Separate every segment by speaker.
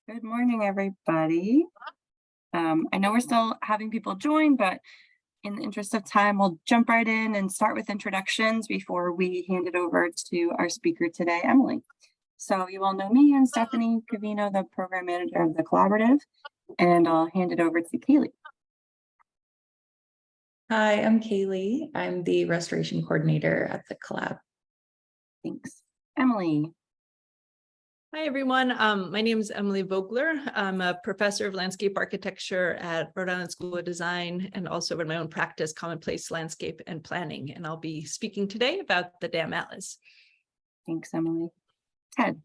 Speaker 1: Good morning, everybody. I know we're still having people join, but in the interest of time, we'll jump right in and start with introductions before we hand it over to our speaker today, Emily. So you all know me, I'm Stephanie Cavino, the program manager of the collaborative, and I'll hand it over to Kaylee.
Speaker 2: Hi, I'm Kaylee. I'm the restoration coordinator at the collab.
Speaker 1: Thanks. Emily.
Speaker 3: Hi, everyone. My name is Emily Vogler. I'm a professor of landscape architecture at Rhode Island School of Design and also in my own practice, commonplace landscape and planning. And I'll be speaking today about the Dam Atlas.
Speaker 1: Thanks, Emily. Ted.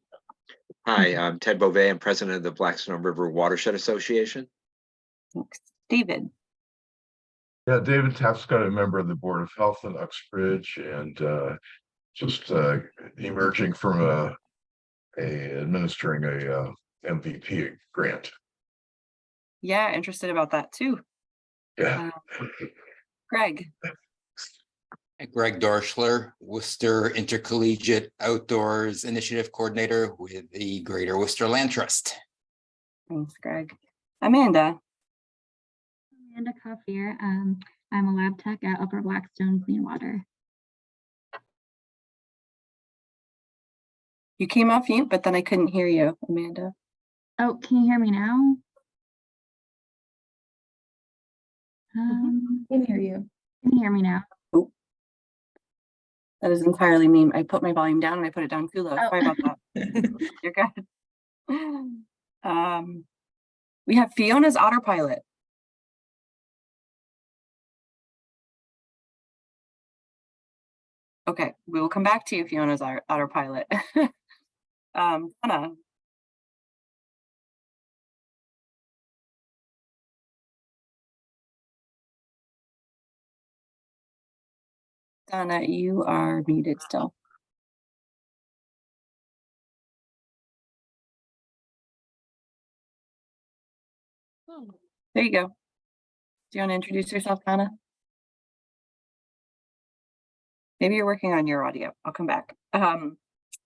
Speaker 4: Hi, I'm Ted Beauvais. I'm president of the Blackstone River Watershed Association.
Speaker 1: Thanks. David.
Speaker 5: Yeah, David Tapscott, a member of the Board of Health in Uxbridge, and just emerging from administering a MVP grant.
Speaker 1: Yeah, interested about that too.
Speaker 5: Yeah.
Speaker 1: Greg.
Speaker 6: Greg Dorschler, Worcester Intercollegiate Outdoors Initiative Coordinator with the Greater Worcester Land Trust.
Speaker 1: Thanks, Greg. Amanda.
Speaker 7: Amanda Coffier. I'm a lab tech at Upper Blackstone Clean Water.
Speaker 1: You came off mute, but then I couldn't hear you, Amanda.
Speaker 7: Oh, can you hear me now?
Speaker 2: Can hear you.
Speaker 7: Can you hear me now?
Speaker 1: Oh, that is entirely me. I put my volume down and I put it down too low. Sorry about that. You're good. We have Fiona's autopilot. Okay, we will come back to you, Fiona's autopilot. Donna. Donna, you are muted still. There you go. Do you want to introduce yourself, Donna? Maybe you're working on your audio. I'll come back.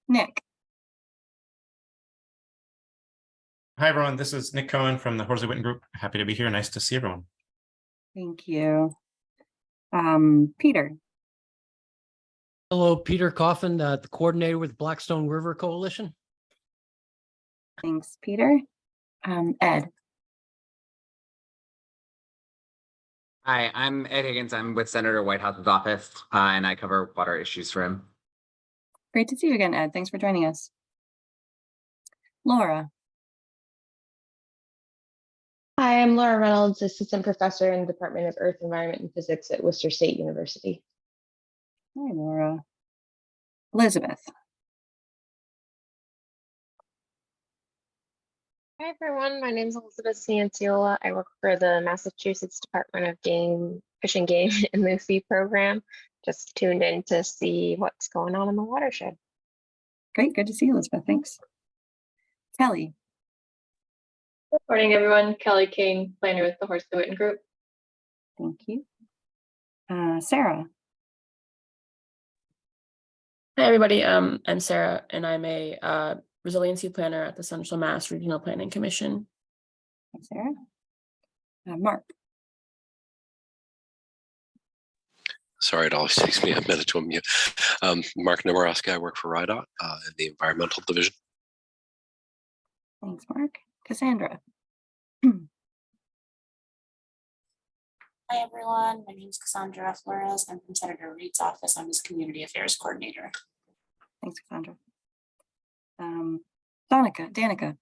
Speaker 1: Nick.
Speaker 8: Hi, everyone. This is Nick Cohen from the Horsley Witten Group. Happy to be here. Nice to see everyone.
Speaker 1: Thank you. Peter.
Speaker 9: Hello, Peter Coffin, the coordinator with Blackstone River Coalition.
Speaker 1: Thanks, Peter. Ed.
Speaker 10: Hi, I'm Ed Higgins. I'm with Senator Whitehouse's office, and I cover water issues for him.
Speaker 1: Great to see you again, Ed. Thanks for joining us. Laura.
Speaker 11: Hi, I'm Laura Reynolds, assistant professor in the Department of Earth, Environment, and Physics at Worcester State University.
Speaker 1: Hi, Laura. Elizabeth.
Speaker 12: Hi, everyone. My name is Elizabeth Cianciola. I work for the Massachusetts Department of Fish and Game in the FEE program. Just tuned in to see what's going on in the watershed.
Speaker 1: Great. Good to see you, Elizabeth. Thanks. Kelly.
Speaker 13: Good morning, everyone. Kelly King, planner with the Horsley Witten Group.
Speaker 1: Thank you. Sarah.
Speaker 14: Hi, everybody. I'm Sarah, and I'm a resiliency planner at the Central Mass Regional Planning Commission.
Speaker 1: Hi, Sarah. Mark.
Speaker 15: Sorry, it always takes me a minute to unmute. Mark Noworoski, I work for RIDOT in the environmental division.
Speaker 1: Thanks, Mark. Cassandra.
Speaker 16: Hi, everyone. My name is Cassandra Flores. I'm from Senator Reed's office. I'm his community affairs coordinator.
Speaker 1: Thanks, Cassandra. Danica.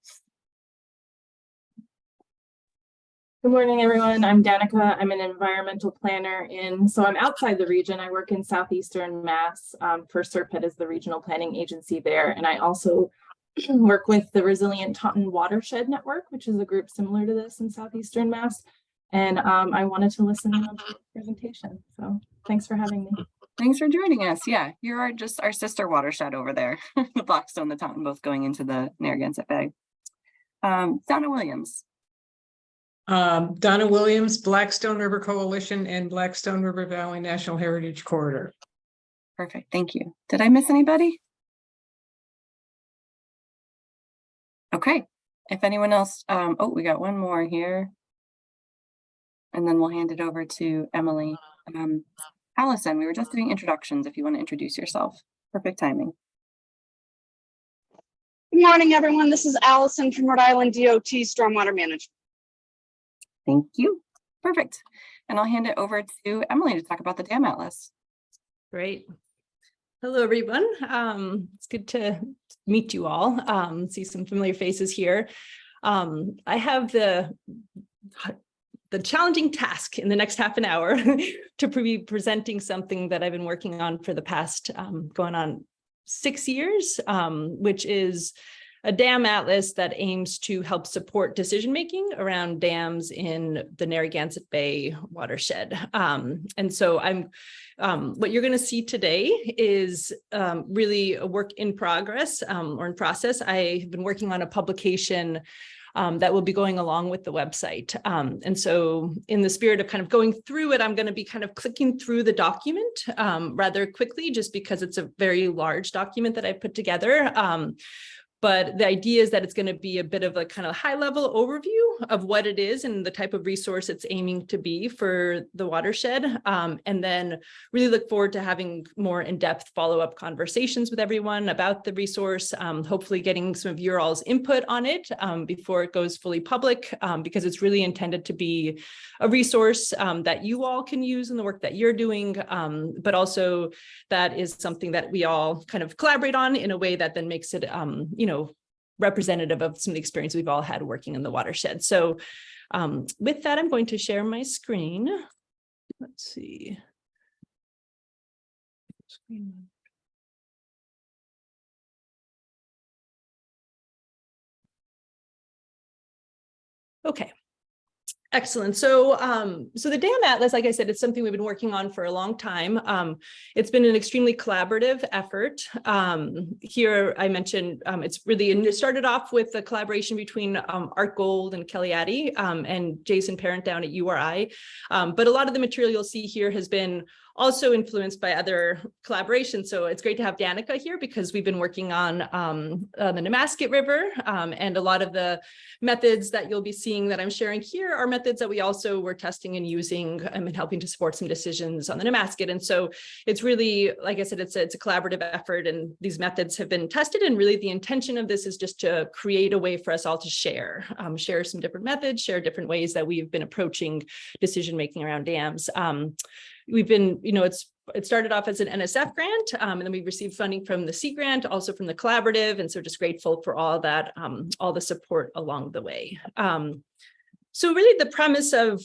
Speaker 17: Good morning, everyone. I'm Danica. I'm an environmental planner so I'm outside the region. I work in Southeastern Mass for SERPIT as the regional planning agency there. And I also work with the Resilient Taunton Watershed Network, which is a group similar to this in Southeastern Mass. And I wanted to listen in on the presentation. So thanks for having me.
Speaker 1: Thanks for joining us. Yeah, you're just our sister watershed over there. The Blackstone, the Taunton, both going into the Narragansett Bay. Donna Williams.
Speaker 18: Donna Williams, Blackstone River Coalition and Blackstone River Valley National Heritage Corridor.
Speaker 1: Perfect. Thank you. Did I miss anybody? Okay. If anyone else, oh, we got one more here. And then we'll hand it over to Emily. Allison, we were just doing introductions if you want to introduce yourself. Perfect timing.
Speaker 19: Good morning, everyone. This is Allison from Rhode Island DOT Stormwater Management.
Speaker 1: Thank you. Perfect. And I'll hand it over to Emily to talk about the Dam Atlas.
Speaker 3: Great. Hello, everyone. It's good to meet you all. See some familiar faces here. I have the challenging task in the next half an hour to be presenting something that I've been working on for the past going on 6 years, which is a dam atlas that aims to help support decision-making around dams in the Narragansett Bay watershed. And so what you're going to see today is really a work in progress or in process. I have been working on a publication that will be going along with the website. And so in the spirit of kind of going through it, I'm going to be kind of clicking through the document rather quickly, just because it's a very large document that I put together. But the idea is that it's going to be a bit of a kind of high level overview of what it is and the type of resource it's aiming to be for the watershed. And then really look forward to having more in-depth follow-up conversations with everyone about the resource, hopefully getting some of your all's input on it before it goes fully public, because it's really intended to be a resource that you all can use in the work that you're doing, but also that is something that we all kind of collaborate on in a way that then makes it, representative of some of the experience we've all had working in the watershed. So with that, I'm going to share my screen. Let's see. Okay. Excellent. So, so the Dam Atlas, like I said, it's something we've been working on for a long time. It's been an extremely collaborative effort. Here, I mentioned it's really, and it started off with a collaboration between Art Gold and Kelly Addy and Jason Parent down at URI. But a lot of the material you'll see here has been also influenced by other collaborations. So it's great to have Danica here because we've been working on the Nemasket River, and a lot of the methods that you'll be seeing that I'm sharing here are methods that we also were testing and using and helping to support some decisions on the Nemasket. And so it's really, like I said, it's a collaborative effort, and these methods have been tested. And really the intention of this is just to create a way for us all to share some different methods, share different ways that we've been approaching decision-making around dams. We've been, it started off as an NSF grant, and then we received funding from the Sea Grant, also from the collaborative. And so just grateful for all that, all the support along the way. So really the premise of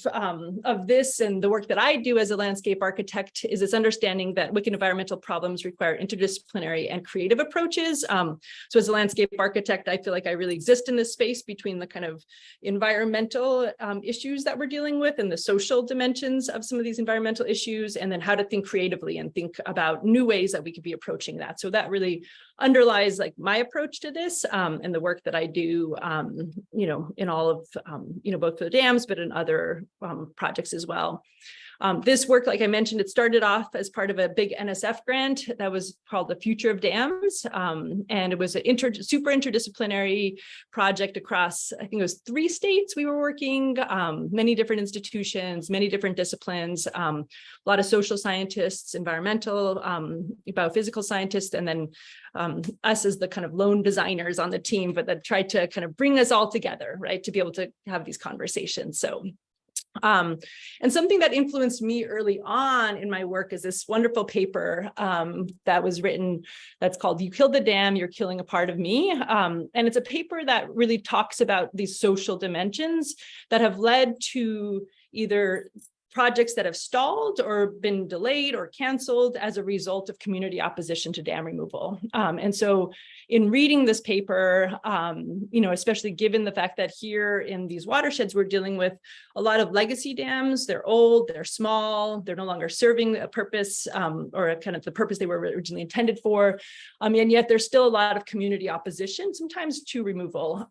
Speaker 3: this and the work that I do as a landscape architect is this understanding that wicked environmental problems require interdisciplinary and creative approaches. So as a landscape architect, I feel like I really exist in this space between the kind of environmental issues that we're dealing with and the social dimensions of some of these environmental issues, and then how to think creatively and think about new ways that we could be approaching that. So that really underlies like my approach to this and the work that I do, in all of, both for the dams, but in other projects as well. This work, like I mentioned, it started off as part of a big NSF grant that was called the Future of Dams. And it was a super interdisciplinary project across, I think it was 3 states we were working, many different institutions, many different disciplines, a lot of social scientists, environmental, biophysical scientists, and then us as the kind of lone designers on the team, but that tried to kind of bring us all together, right, to be able to have these conversations. So and something that influenced me early on in my work is this wonderful paper that was written that's called "You Killed the Dam, You're Killing a Part of Me." And it's a paper that really talks about these social dimensions that have led to either projects that have stalled or been delayed or canceled as a result of community opposition to dam removal. And so in reading this paper, especially given the fact that here in these watersheds, we're dealing with a lot of legacy dams. They're old, they're small, they're no longer serving a purpose or a kind of the purpose they were originally intended for. And yet there's still a lot of community opposition, sometimes to removal.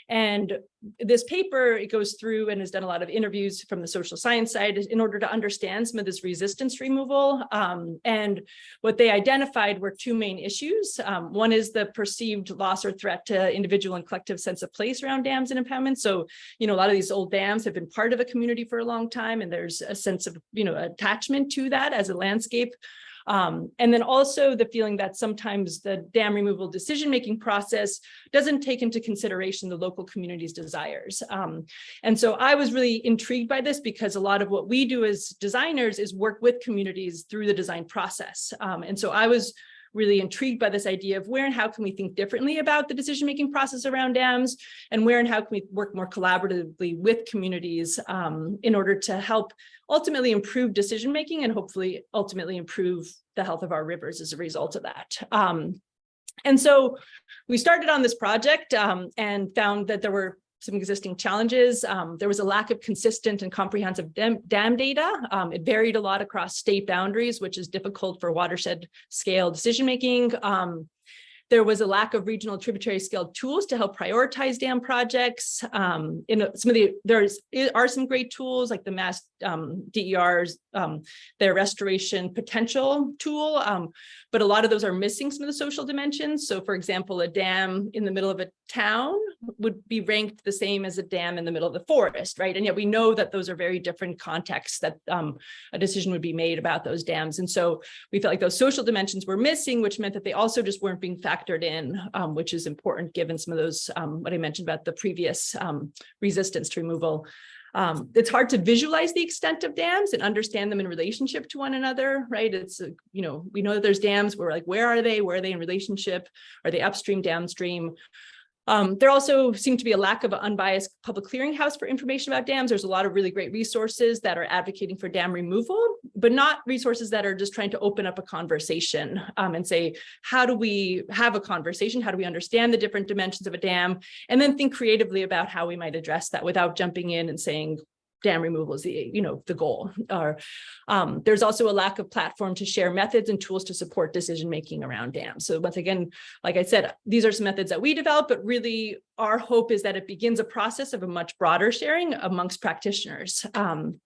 Speaker 3: And this paper, it goes through and has done a lot of interviews from the social science side in order to understand some of this resistance removal. And what they identified were two main issues. One is the perceived loss or threat to individual and collective sense of place around dams and impoundments. So, a lot of these old dams have been part of a community for a long time, and there's a sense of, attachment to that as a landscape. And then also the feeling that sometimes the dam removal decision-making process doesn't take into consideration the local community's desires. And so I was really intrigued by this because a lot of what we do as designers is work with communities through the design process. And so I was really intrigued by this idea of where and how can we think differently about the decision-making process around dams, and where and how can we work more collaboratively with communities in order to help ultimately improve decision-making and hopefully ultimately improve the health of our rivers as a result of that. And so we started on this project and found that there were some existing challenges. There was a lack of consistent and comprehensive dam data. It varied a lot across state boundaries, which is difficult for watershed scale decision-making. There was a lack of regional tributary scale tools to help prioritize dam projects. There are some great tools like the Mass DER's, their restoration potential tool, but a lot of those are missing some of the social dimensions. So for example, a dam in the middle of a town would be ranked the same as a dam in the middle of the forest, right? And yet we know that those are very different contexts that a decision would be made about those dams. And so we felt like those social dimensions were missing, which meant that they also just weren't being factored in, which is important given some of those, what I mentioned about the previous resistance to removal. It's hard to visualize the extent of dams and understand them in relationship to one another, right? It's, we know that there's dams, we're like, where are they? Where are they in relationship? Are they upstream, downstream? There also seemed to be a lack of an unbiased public clearinghouse for information about dams. There's a lot of really great resources that are advocating for dam removal, but not resources that are just trying to open up a conversation and say, how do we have a conversation? How do we understand the different dimensions of a dam? And then think creatively about how we might address that without jumping in and saying, dam removal is the goal. Or there's also a lack of platform to share methods and tools to support decision-making around dams. So once again, like I said, these are some methods that we developed, but really our hope is that it begins a process of a much broader sharing amongst practitioners. And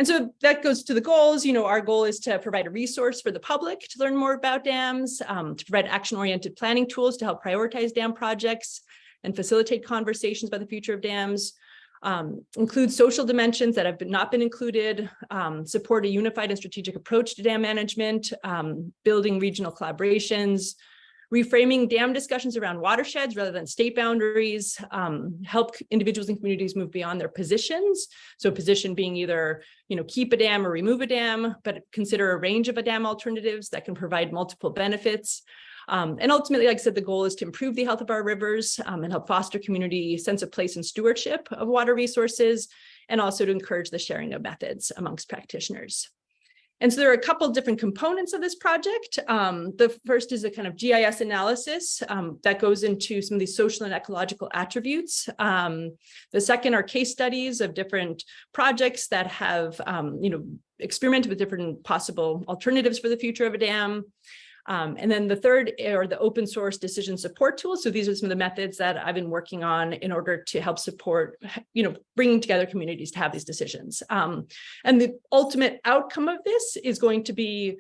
Speaker 3: so that goes to the goals. Our goal is to provide a resource for the public to learn more about dams, to provide action-oriented planning tools to help prioritize dam projects and facilitate conversations about the future of dams. Include social dimensions that have not been included, support a unified and strategic approach to dam management, building regional collaborations, reframing dam discussions around watersheds rather than state boundaries, help individuals and communities move beyond their positions. So position being either, keep a dam or remove a dam, but consider a range of a dam alternatives that can provide multiple benefits. And ultimately, like I said, the goal is to improve the health of our rivers and help foster community sense of place and stewardship of water resources, and also to encourage the sharing of methods amongst practitioners. And so there are a couple of different components of this project. The first is a kind of GIS analysis that goes into some of these social and ecological attributes. The second are case studies of different projects that have, experimented with different possible alternatives for the future of a dam. And then the third are the open source decision support tools. So these are some of the methods that I've been working on in order to help support, bringing together communities to have these decisions. And the ultimate outcome of this is going to be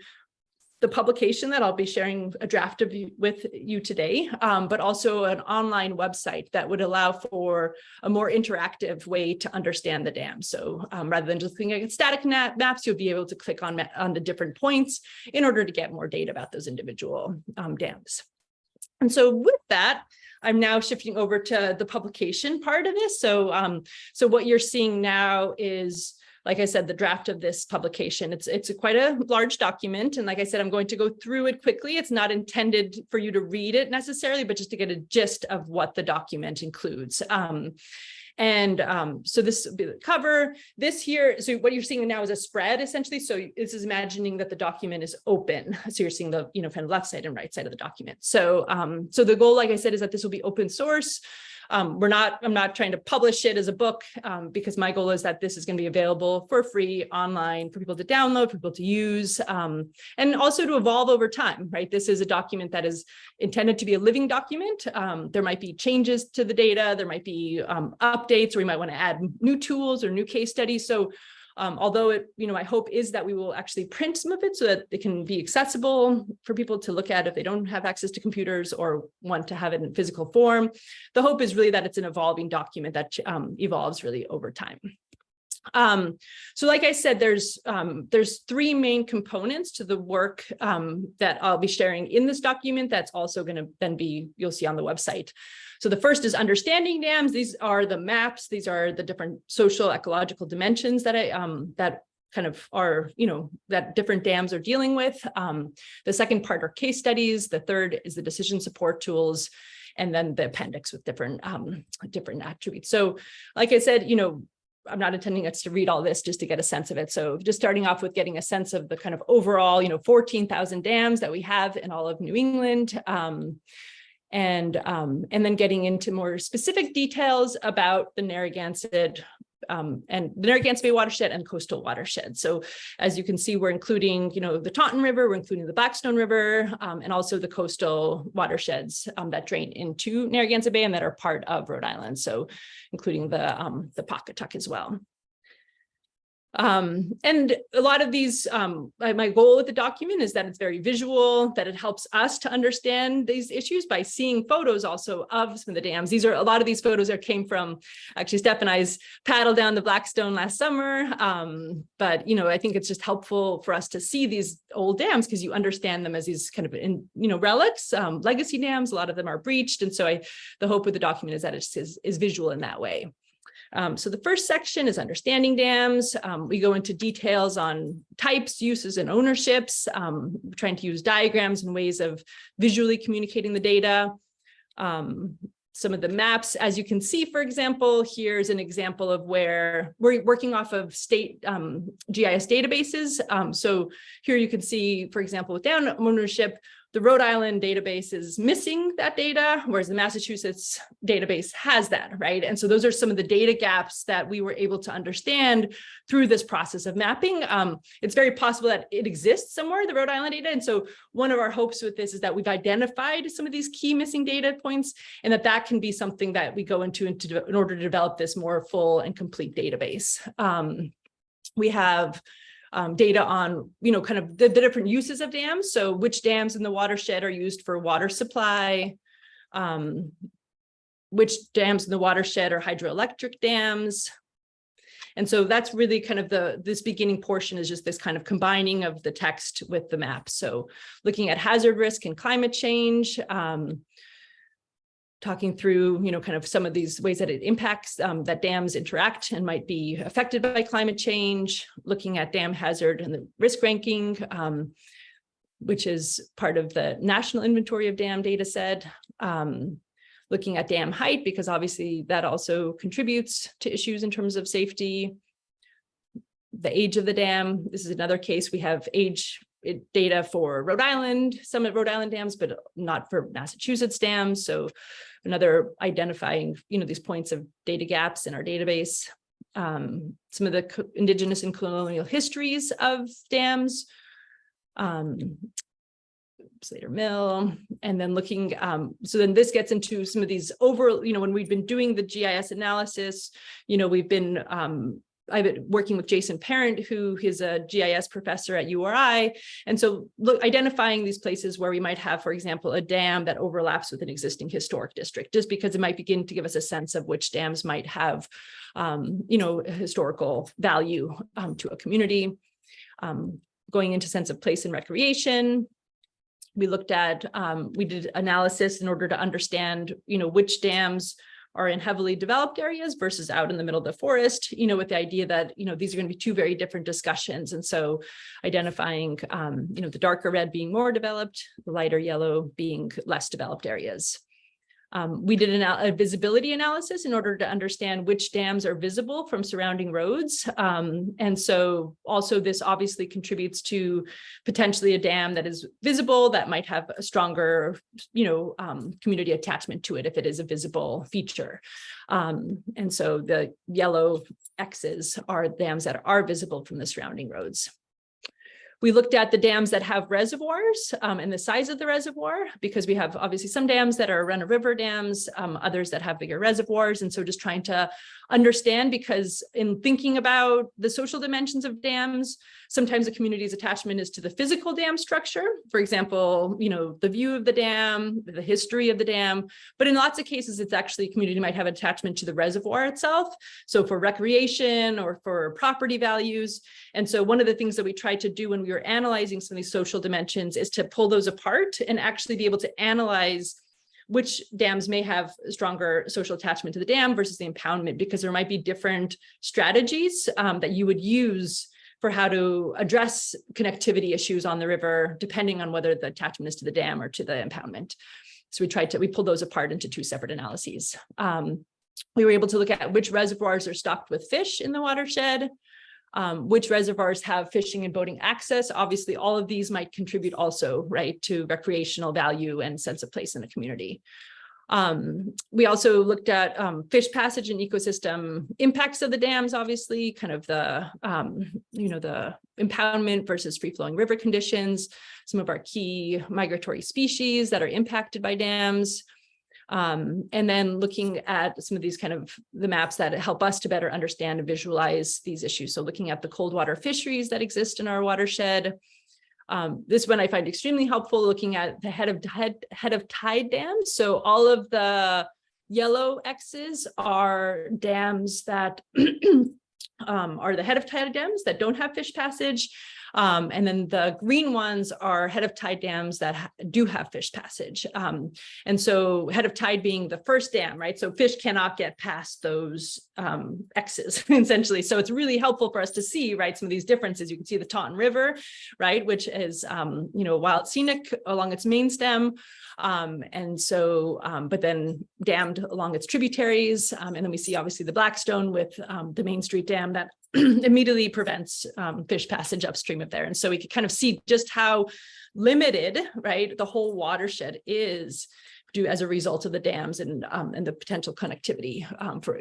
Speaker 3: the publication that I'll be sharing a draft of with you today, but also an online website that would allow for a more interactive way to understand the dam. So rather than just looking at static maps, you'll be able to click on the different points in order to get more data about those individual dams. And so with that, I'm now shifting over to the publication part of this. So, so what you're seeing now is, like I said, the draft of this publication. It's quite a large document. And like I said, I'm going to go through it quickly. It's not intended for you to read it necessarily, but just to get a gist of what the document includes. So this will be the cover. This here, so what you're seeing now is a spread essentially. So this is imagining that the document is open. So you're seeing the kind of left side and right side of the document. So, so the goal, like I said, is that this will be open source. I'm not trying to publish it as a book because my goal is that this is going to be available for free online for people to download, for people to use, and also to evolve over time, right? This is a document that is intended to be a living document. There might be changes to the data, there might be updates, or we might want to add new tools or new case studies. So although it, my hope is that we will actually print some of it so that it can be accessible for people to look at if they don't have access to computers or want to have it in physical form. The hope is really that it's an evolving document that evolves really over time. So like I said, there's three main components to the work that I'll be sharing in this document that's also going to then be, you'll see on the website. So the first is understanding dams. These are the maps. These are the different social ecological dimensions that that kind of are, that different dams are dealing with. The second part are case studies. The third is the decision support tools. And then the appendix with different attributes. So like I said, I'm not intending us to read all this just to get a sense of it. So just starting off with getting a sense of the kind of overall, 14,000 dams that we have in all of New England. And then getting into more specific details about the Narragansett and the Narragansett Bay watershed and coastal watershed. So as you can see, we're including, the Taunton River, we're including the Blackstone River, and also the coastal watersheds that drain into Narragansett Bay and that are part of Rhode Island. So including the Pawcatuck as well. And a lot of these, my goal with the document is that it's very visual, that it helps us to understand these issues by seeing photos also of some of the dams. A lot of these photos came from, actually, Steph and I's paddle down the Blackstone last summer. But, I think it's just helpful for us to see these old dams because you understand them as these kind of, relics, legacy dams. A lot of them are breached. And so the hope with the document is that it is visual in that way. So the first section is understanding dams. We go into details on types, uses, and ownerships, trying to use diagrams and ways of visually communicating the data. Some of the maps, as you can see, for example, here's an example of where we're working off of state GIS databases. So here you can see, for example, with dam ownership, the Rhode Island database is missing that data, whereas the Massachusetts database has that, right? And so those are some of the data gaps that we were able to understand through this process of mapping. It's very possible that it exists somewhere, the Rhode Island data. And so one of our hopes with this is that we've identified some of these key missing data points and that can be something that we go into in order to develop this more full and complete database. We have data on, kind of the different uses of dams. So which dams in the watershed are used for water supply, which dams in the watershed are hydroelectric dams. And so that's really kind of this beginning portion is just this kind of combining of the text with the map. So looking at hazard risk and climate change, talking through, kind of some of these ways that it impacts that dams interact and might be affected by climate change, looking at dam hazard and the risk ranking, which is part of the National Inventory of Dam data set, looking at dam height, because obviously that also contributes to issues in terms of safety, the age of the dam. This is another case. We have age data for Rhode Island, some Rhode Island dams, but not for Massachusetts dams. So another identifying, these points of data gaps in our database. Some of the indigenous and colonial histories of dams, Slater Mill, and then looking, so then this gets into some of these when we've been doing the GIS analysis, we've been, I've been working with Jason Parent, who is a GIS professor at URI. And so identifying these places where we might have, for example, a dam that overlaps with an existing historic district, just because it might begin to give us a sense of which dams might have, historical value to a community. Going into sense of place and recreation. We looked at, we did analysis in order to understand, which dams are in heavily developed areas versus out in the middle of the forest, with the idea that, these are going to be two very different discussions. And so identifying, the darker red being more developed, the lighter yellow being less developed areas. We did a visibility analysis in order to understand which dams are visible from surrounding roads. And so also this obviously contributes to potentially a dam that is visible that might have a stronger, community attachment to it if it is a visible feature. And so the yellow X's are dams that are visible from the surrounding roads. We looked at the dams that have reservoirs and the size of the reservoir, because we have obviously some dams that are run-of-river dams, others that have bigger reservoirs. And so just trying to understand, because in thinking about the social dimensions of dams, sometimes a community's attachment is to the physical dam structure. For example, the view of the dam, the history of the dam, but in lots of cases, it's actually community might have attachment to the reservoir itself. So for recreation or for property values. And so one of the things that we tried to do when we were analyzing some of these social dimensions is to pull those apart and actually be able to analyze which dams may have stronger social attachment to the dam versus the impoundment, because there might be different strategies that you would use for how to address connectivity issues on the river, depending on whether the attachment is to the dam or to the impoundment. So we pulled those apart into two separate analyses. We were able to look at which reservoirs are stocked with fish in the watershed, which reservoirs have fishing and boating access. Obviously, all of these might contribute also, right, to recreational value and sense of place in the community. We also looked at fish passage and ecosystem impacts of the dams, obviously, kind of the, the impoundment versus free-flowing river conditions, some of our key migratory species that are impacted by dams. And then looking at some of these kind of the maps that help us to better understand and visualize these issues. So looking at the cold water fisheries that exist in our watershed. This one I find extremely helpful, looking at the head of tide dams. So all of the yellow X's are dams that are the head of tide dams that don't have fish passage. And then the green ones are head of tide dams that do have fish passage. And so head of tide being the first dam, right? So fish cannot get past those X's essentially. So it's really helpful for us to see, right, some of these differences. You can see the Taunton River, right, which is, wild scenic along its main stem. And so, but then dammed along its tributaries. And then we see obviously the Blackstone with the Main Street Dam that immediately prevents fish passage upstream of there. And so we could kind of see just how limited, right, the whole watershed is due as a result of the dams and the potential connectivity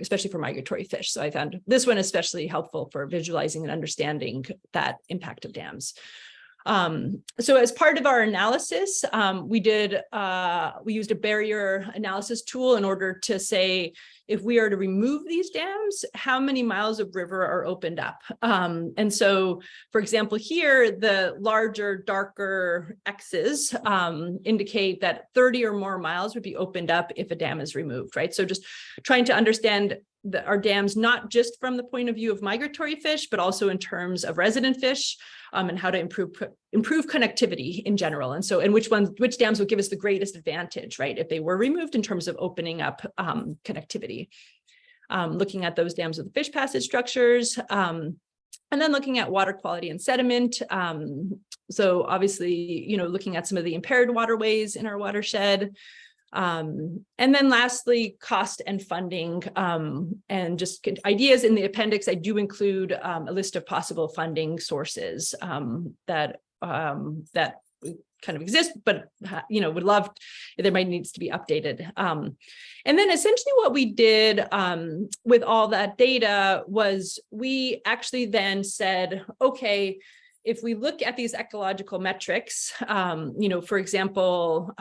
Speaker 3: especially for migratory fish. So I found this one especially helpful for visualizing and understanding that impact of dams. So as part of our analysis, we used a barrier analysis tool in order to say, if we are to remove these dams, how many miles of river are opened up? And so, for example, here, the larger, darker X's indicate that 30 or more miles would be opened up if a dam is removed, right? So just trying to understand our dams, not just from the point of view of migratory fish, but also in terms of resident fish, and how to improve connectivity in general. And so, and which dams would give us the greatest advantage, right, if they were removed in terms of opening up connectivity. Looking at those dams with the fish passage structures, and then looking at water quality and sediment. So obviously, looking at some of the impaired waterways in our watershed. And then lastly, cost and funding, and just ideas in the appendix. I do include a list of possible funding sources that kind of exist, but would love, there might needs to be updated. And then essentially what we did with all that data was we actually then said, okay, if we look at these ecological metrics, for example,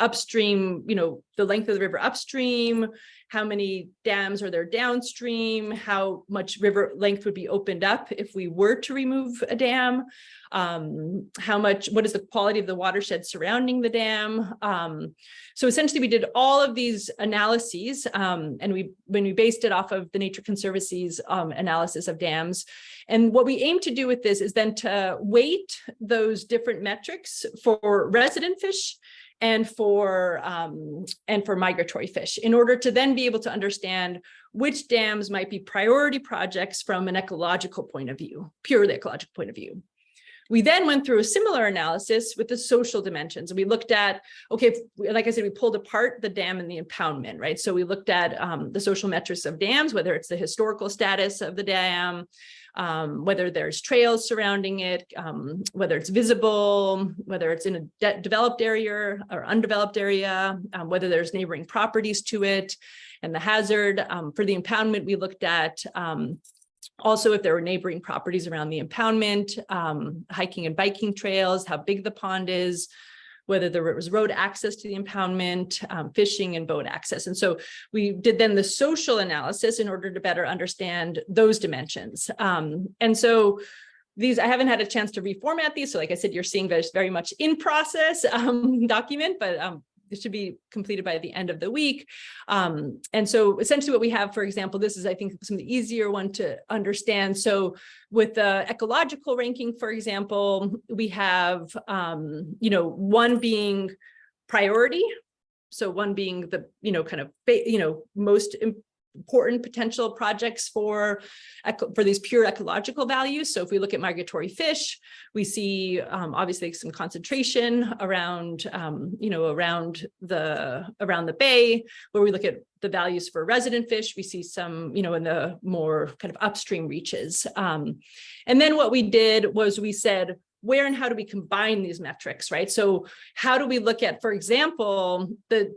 Speaker 3: upstream, the length of the river upstream, how many dams are there downstream, how much river length would be opened up if we were to remove a dam, what is the quality of the watershed surrounding the dam. So essentially we did all of these analyses, and when we based it off of the Nature Conservancy's analysis of dams. And what we aim to do with this is then to weight those different metrics for resident fish and for migratory fish, in order to then be able to understand which dams might be priority projects from an ecological point of view, purely ecological point of view. We then went through a similar analysis with the social dimensions. We looked at, okay, like I said, we pulled apart the dam and the impoundment, right? So we looked at the social metrics of dams, whether it's the historical status of the dam, whether there's trails surrounding it, whether it's visible, whether it's in a developed area or undeveloped area, whether there's neighboring properties to it, and the hazard. For the impoundment, we looked at also if there were neighboring properties around the impoundment, hiking and biking trails, how big the pond is, whether there was road access to the impoundment, fishing and boat access. And so we did then the social analysis in order to better understand those dimensions. And so these, I haven't had a chance to reformat these. So like I said, you're seeing this very much in process document, but it should be completed by the end of the week. And so essentially what we have, for example, this is, I think, some of the easier one to understand. So with the ecological ranking, for example, we have, one being priority. So one being the, kind of, most important potential projects for these pure ecological values. So if we look at migratory fish, we see obviously some concentration around around the bay. Where we look at the values for resident fish, we see some in the more kind of upstream reaches. And then what we did was we said, where and how do we combine these metrics, right? So how do we look at, for example, the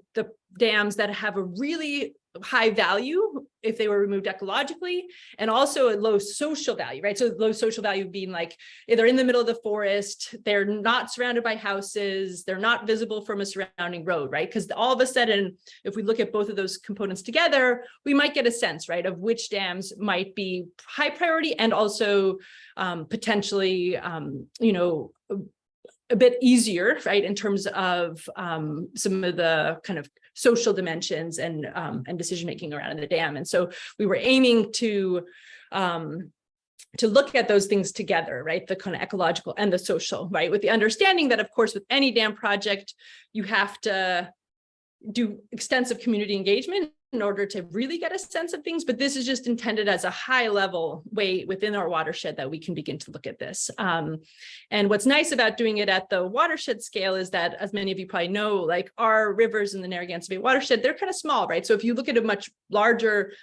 Speaker 3: dams that have a really high value if they were removed ecologically, and also a low social value, right? So low social value being like, if they're in the middle of the forest, they're not surrounded by houses, they're not visible from a surrounding road, right? Because all of a sudden, if we look at both of those components together, we might get a sense, right, of which dams might be high priority and also potentially, a bit easier, right, in terms of some of the kind of social dimensions and decision making around the dam. And so we were aiming to look at those things together, right, the kind of ecological and the social, right, with the understanding that, of course, with any dam project, you have to do extensive community engagement in order to really get a sense of things, but this is just intended as a high level way within our watershed that we can begin to look at this. And what's nice about doing it at the watershed scale is that, as many of you probably know, like our rivers in the Narragansett Bay watershed, they're kind of small, right? So if you look at a much larger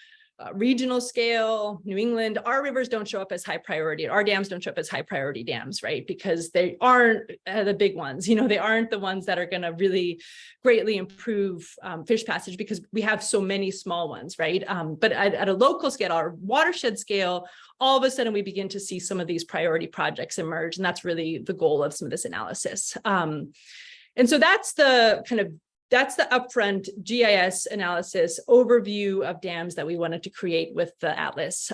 Speaker 3: regional scale, New England, our rivers don't show up as high priority. Our dams don't show up as high priority dams, right? Because they aren't the big ones. They aren't the ones that are going to really greatly improve fish passage because we have so many small ones, right? But at a local scale, our watershed scale, all of a sudden we begin to see some of these priority projects emerge. And that's really the goal of some of this analysis. And so that's the upfront GIS analysis overview of dams that we wanted to create with the atlas.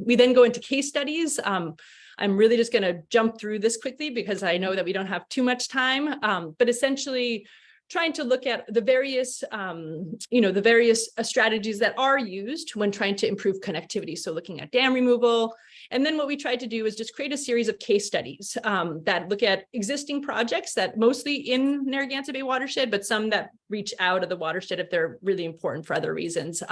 Speaker 3: We then go into case studies. I'm really just going to jump through this quickly because I know that we don't have too much time, but essentially trying to look at the various, strategies that are used when trying to improve connectivity. So looking at dam removal. And then what we tried to do is just create a series of case studies that look at existing projects that mostly in Narragansett Bay watershed, but some that reach out of the watershed if they're really important for other reasons.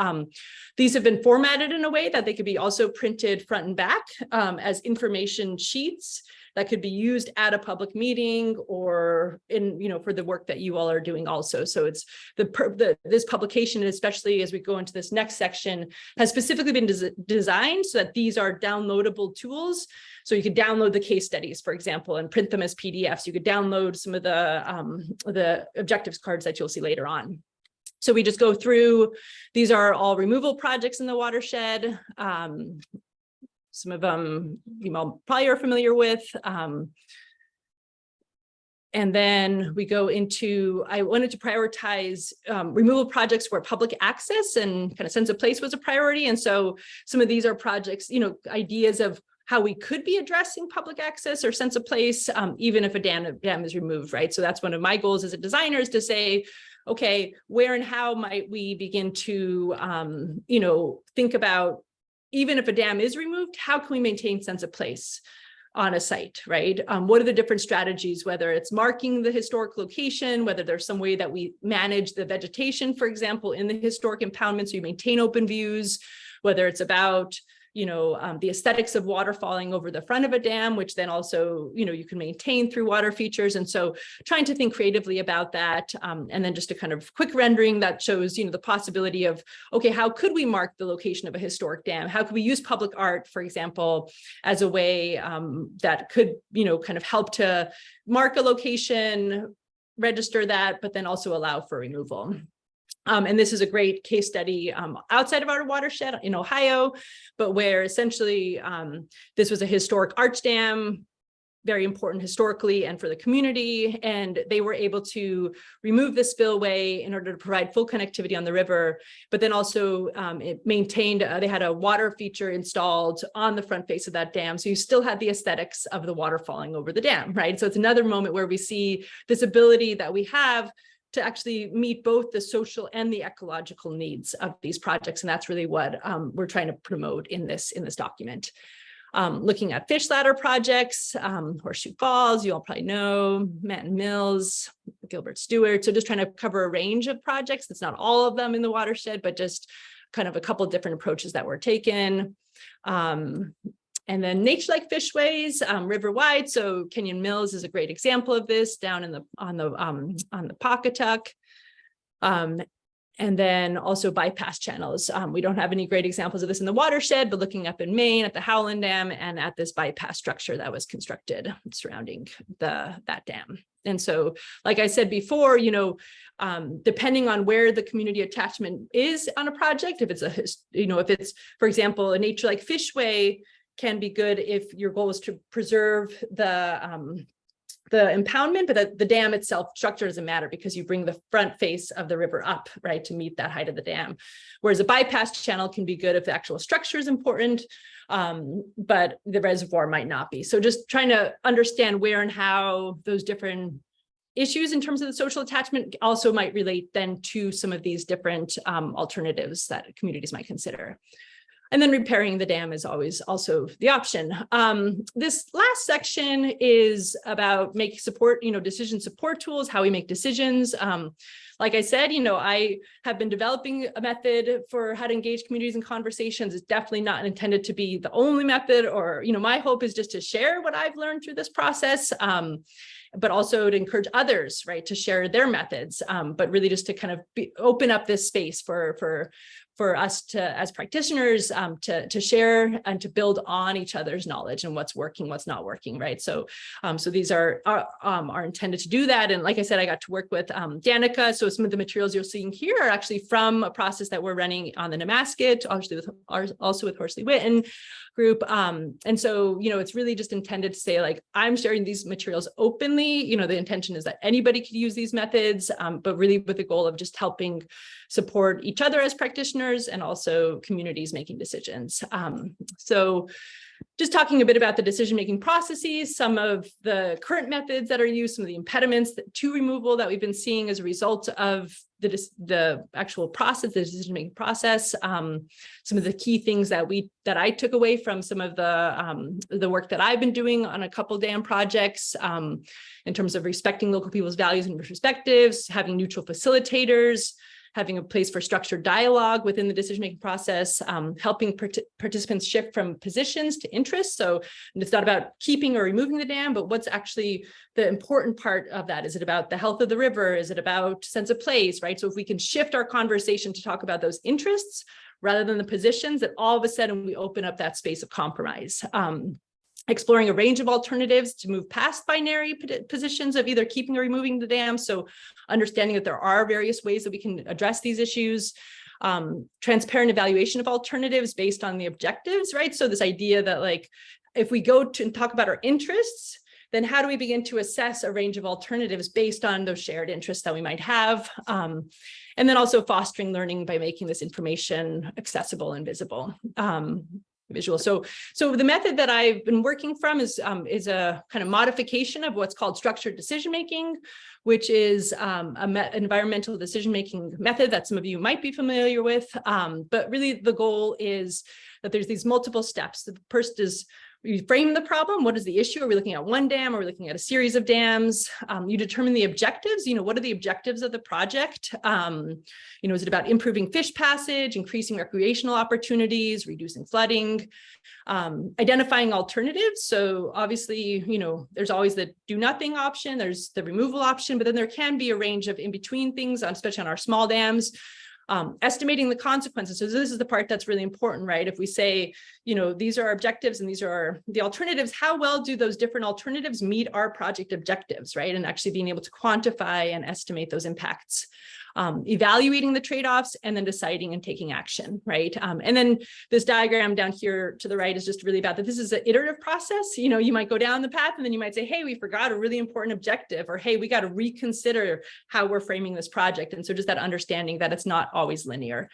Speaker 3: These have been formatted in a way that they could be also printed front and back as information sheets that could be used at a public meeting or for the work that you all are doing also. So it's this publication, especially as we go into this next section, has specifically been designed so that these are downloadable tools. So you could download the case studies, for example, and print them as PDFs. You could download some of the objectives cards that you'll see later on. So we just go through, these are all removal projects in the watershed. Some of them you all probably are familiar with. And then we go into, I wanted to prioritize removal projects where public access and kind of sense of place was a priority. And so some of these are projects, ideas of how we could be addressing public access or sense of place, even if a dam is removed, right? So that's one of my goals as a designer is to say, okay, where and how might we begin to, think about, even if a dam is removed, how can we maintain sense of place on a site, right? What are the different strategies, whether it's marking the historic location, whether there's some way that we manage the vegetation, for example, in the historic impoundment, so you maintain open views, whether it's about the aesthetics of water falling over the front of a dam, which then also, you can maintain through water features. And so trying to think creatively about that. And then just a kind of quick rendering that shows, the possibility of, okay, how could we mark the location of a historic dam? How could we use public art, for example, as a way that could, kind of help to mark a location, register that, but then also allow for removal. And this is a great case study outside of our watershed in Ohio, but where essentially this was a historic arch dam, very important historically and for the community. And they were able to remove the spillway in order to provide full connectivity on the river, but then also it maintained, they had a water feature installed on the front face of that dam. So you still had the aesthetics of the water falling over the dam, right? So it's another moment where we see this ability that we have to actually meet both the social and the ecological needs of these projects. And that's really what we're trying to promote in this document. Looking at fish ladder projects, Horseshoe Falls, you all probably know, Manton Mills, Gilbert Stewart. So just trying to cover a range of projects. That's not all of them in the watershed, but just kind of a couple of different approaches that were taken. And then nature-like fishways, river-wide. So Kenyon Mills is a great example of this down in on the Pawcatuck. And then also bypass channels. We don't have any great examples of this in the watershed, but looking up in Maine at the Howland Dam and at this bypass structure that was constructed surrounding that dam. And so, like I said before, depending on where the community attachment is on a project, if it's, for example, a nature-like fishway, can be good if your goal is to preserve the impoundment, but the dam itself structure doesn't matter because you bring the front face of the river up, right, to meet that height of the dam. Whereas a bypass channel can be good if the actual structure is important, but the reservoir might not be. So just trying to understand where and how those different issues in terms of the social attachment also might relate then to some of these different alternatives that communities might consider. And then repairing the dam is always also the option. This last section is about decision support tools, how we make decisions. Like I said, I have been developing a method for how to engage communities in conversations. It's definitely not intended to be the only method, or, my hope is just to share what I've learned through this process, but also to encourage others, right, to share their methods, but really just to kind of open up this space for us to, as practitioners, to share and to build on each other's knowledge and what's working, what's not working, right? So, so these are intended to do that. And like I said, I got to work with Danica. So some of the materials you're seeing here are actually from a process that we're running on the Nemasket, also with Horsley Witten group. And so, it's really just intended to say, like, I'm sharing these materials openly. The intention is that anybody could use these methods, but really with the goal of just helping support each other as practitioners and also communities making decisions. So just talking a bit about the decision-making processes, some of the current methods that are used, some of the impediments to removal that we've been seeing as a result of the actual process, the decision-making process, some of the key things that I took away from some of the work that I've been doing on a couple dam projects, in terms of respecting local people's values and perspectives, having neutral facilitators, having a place for structured dialogue within the decision-making process, helping participants shift from positions to interests. So it's not about keeping or removing the dam, but what's actually the important part of that? Is it about the health of the river? Is it about sense of place, right? So if we can shift our conversation to talk about those interests rather than the positions, that all of a sudden we open up that space of compromise. Exploring a range of alternatives to move past binary positions of either keeping or removing the dam. So understanding that there are various ways that we can address these issues. Transparent evaluation of alternatives based on the objectives, right? So this idea that, like, if we go to and talk about our interests, then how do we begin to assess a range of alternatives based on those shared interests that we might have? And then also fostering learning by making this information accessible and visible. Visual. So the method that I've been working from is a kind of modification of what's called structured decision-making, which is an environmental decision-making method that some of you might be familiar with. But really the goal is that there's these multiple steps. The first is you frame the problem. What is the issue? Are we looking at one dam? Are we looking at a series of dams? You determine the objectives. What are the objectives of the project? Is it about improving fish passage, increasing recreational opportunities, reducing flooding, identifying alternatives? So obviously, there's always the do nothing option, there's the removal option, but then there can be a range of in-between things, especially on our small dams. Estimating the consequences. So this is the part that's really important, right? If we say, these are our objectives and these are the alternatives, how well do those different alternatives meet our project objectives, right? And actually being able to quantify and estimate those impacts. Evaluating the trade-offs and then deciding and taking action, right? And then this diagram down here to the right is just really about that this is an iterative process. You might go down the path and then you might say, hey, we forgot a really important objective, or hey, we got to reconsider how we're framing this project. And so just that understanding that it's not always linear.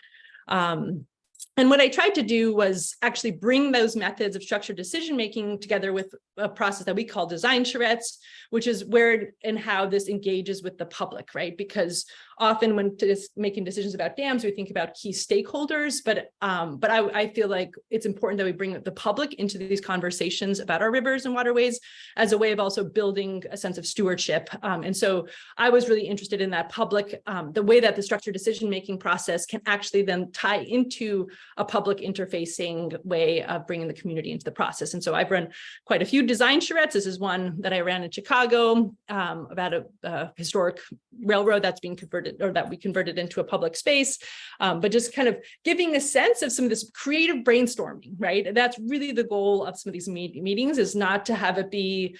Speaker 3: And what I tried to do was actually bring those methods of structured decision-making together with a process that we call design charrettes, which is where and how this engages with the public, right? Because often when making decisions about dams, we think about key stakeholders, but I feel like it's important that we bring the public into these conversations about our rivers and waterways as a way of also building a sense of stewardship. And so I was really interested in that public, the way that the structured decision-making process can actually then tie into a public interfacing way of bringing the community into the process. And so I've run quite a few design charrettes. This is one that I ran in Chicago about a historic railroad that's being converted, or that we converted into a public space, but just kind of giving a sense of some of this creative brainstorming, right? That's really the goal of some of these meetings, is not to have it be,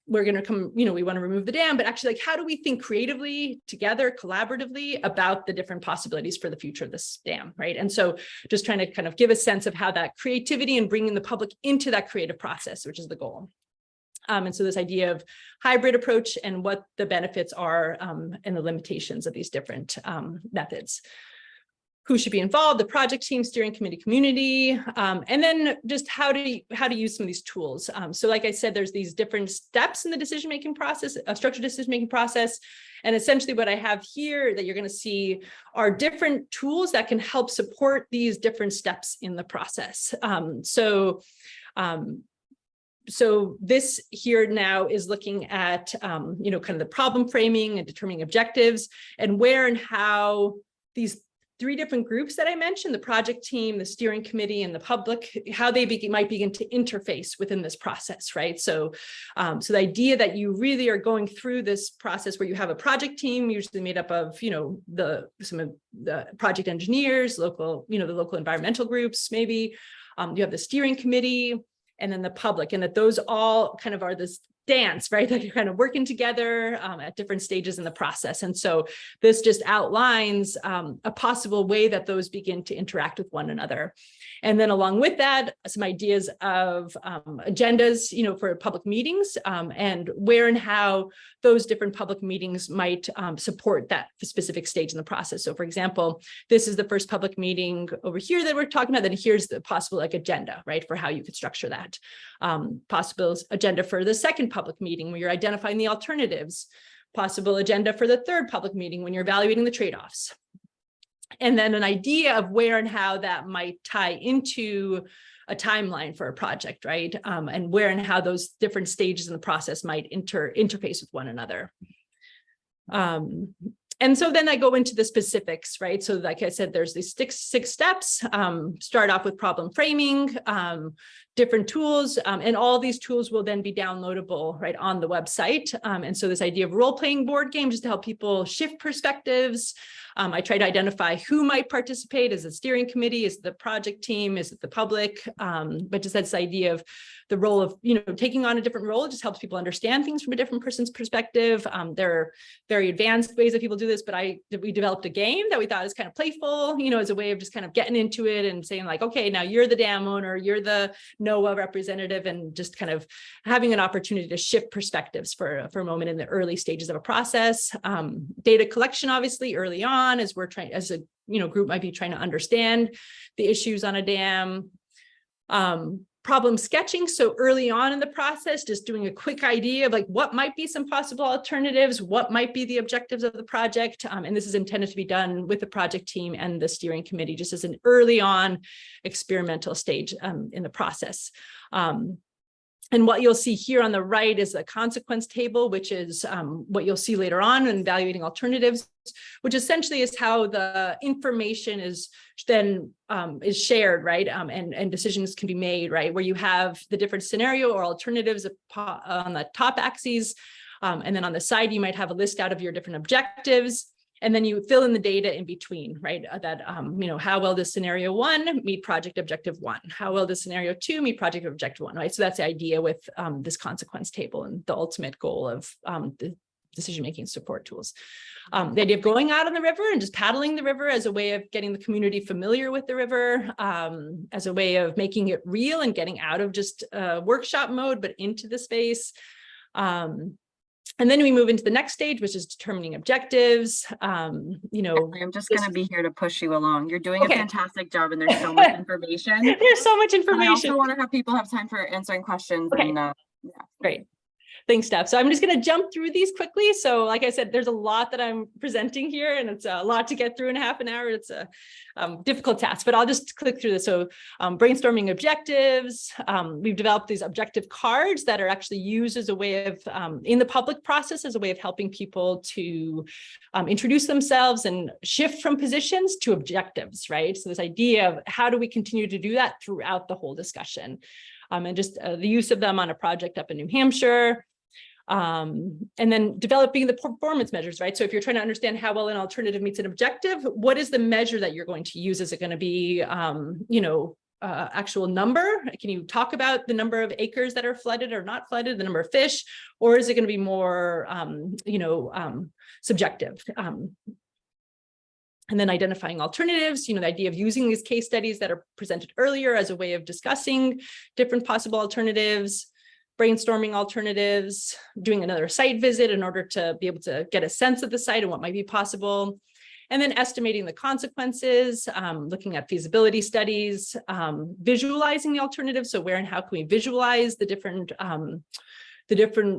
Speaker 3: we're going to come, we want to remove the dam, but actually, like, how do we think creatively together, collaboratively about the different possibilities for the future of this dam, right? And so just trying to kind of give a sense of how that creativity and bringing the public into that creative process, which is the goal. And so this idea of hybrid approach and what the benefits are and the limitations of these different methods. Who should be involved, the project team, steering committee, community, and then just how to use some of these tools. So like I said, there's these different steps in the decision-making process, a structured decision-making process. And essentially what I have here that you're going to see are different tools that can help support these different steps in the process. So this here now is looking at, kind of the problem framing and determining objectives, and where and how these three different groups that I mentioned, the project team, the steering committee, and the public, how they might begin to interface within this process, right? So the idea that you really are going through this process where you have a project team, usually made up of, some of the project engineers, the local environmental groups, maybe, you have the steering committee, and then the public, and that those all kind of are this dance, right? That you're kind of working together at different stages in the process. And so this just outlines a possible way that those begin to interact with one another. And then along with that, some ideas of agendas, for public meetings, and where and how those different public meetings might support that specific stage in the process. So for example, this is the first public meeting over here that we're talking about, then here's the possible agenda, right? For how you could structure that. Possible agenda for the second public meeting where you're identifying the alternatives, possible agenda for the third public meeting when you're evaluating the trade-offs. And then an idea of where and how that might tie into a timeline for a project, right? And where and how those different stages in the process might interface with one another. And so then I go into the specifics, right? So like I said, there's these six steps, start off with problem framing, different tools, and all these tools will then be downloadable right on the website. And so this idea of role-playing board game, just to help people shift perspectives. I try to identify who might participate. Is it steering committee? Is it the project team? Is it the public? But just this idea of the role of, taking on a different role, just helps people understand things from a different person's perspective. There are very advanced ways that people do this, but we developed a game that we thought is kind of playful, as a way of just kind of getting into it and saying like, okay, now you're the dam owner, you're the NOAA representative, and just kind of having an opportunity to shift perspectives for a moment in the early stages of a process. Data collection, obviously, early on, as we're trying, as a group might be trying to understand the issues on a dam. problem sketching. So early on in the process, just doing a quick idea of like what might be some possible alternatives, what might be the objectives of the project. And this is intended to be done with the project team and the steering committee, just as an early on experimental stage in the process. And what you'll see here on the right is a consequence table, which is what you'll see later on in evaluating alternatives, which essentially is how the information is then is shared, right? And decisions can be made, right? Where you have the different scenario or alternatives on the top axes. And then on the side, you might have a list out of your different objectives. And then you fill in the data in between, right? That, how well does scenario 1 meet project objective 1? How well does scenario 2 meet project objective 1, right? So that's the idea with this consequence table and the ultimate goal of the decision-making support tools. The idea of going out on the river and just paddling the river as a way of getting the community familiar with the river, as a way of making it real and getting out of just workshop mode, but into the space. And then we move into the next stage, which is determining objectives.
Speaker 1: I'm just going to be here to push you along. You're doing a fantastic job, and there's so much information.
Speaker 3: There's so much information.
Speaker 1: I also want to have people have time for answering questions.
Speaker 3: Okay.
Speaker 1: And
Speaker 3: Great. Thanks, Steph. So I'm just going to jump through these quickly. So like I said, there's a lot that I'm presenting here, and it's a lot to get through in half an hour. It's a difficult task, but I'll just click through this. So brainstorming objectives. We've developed these objective cards that are actually used as a way of, in the public process, as a way of helping people to introduce themselves and shift from positions to objectives, right? So this idea of how do we continue to do that throughout the whole discussion? And just the use of them on a project up in New Hampshire. And then developing the performance measures, right? So if you're trying to understand how well an alternative meets an objective, what is the measure that you're going to use? Is it going to be, actual number? Can you talk about the number of acres that are flooded or not flooded, the number of fish, or is it going to be more, subjective? And then identifying alternatives, the idea of using these case studies that are presented earlier as a way of discussing different possible alternatives, brainstorming alternatives, doing another site visit in order to be able to get a sense of the site and what might be possible. And then estimating the consequences, looking at feasibility studies, visualizing the alternatives. So where and how can we visualize the different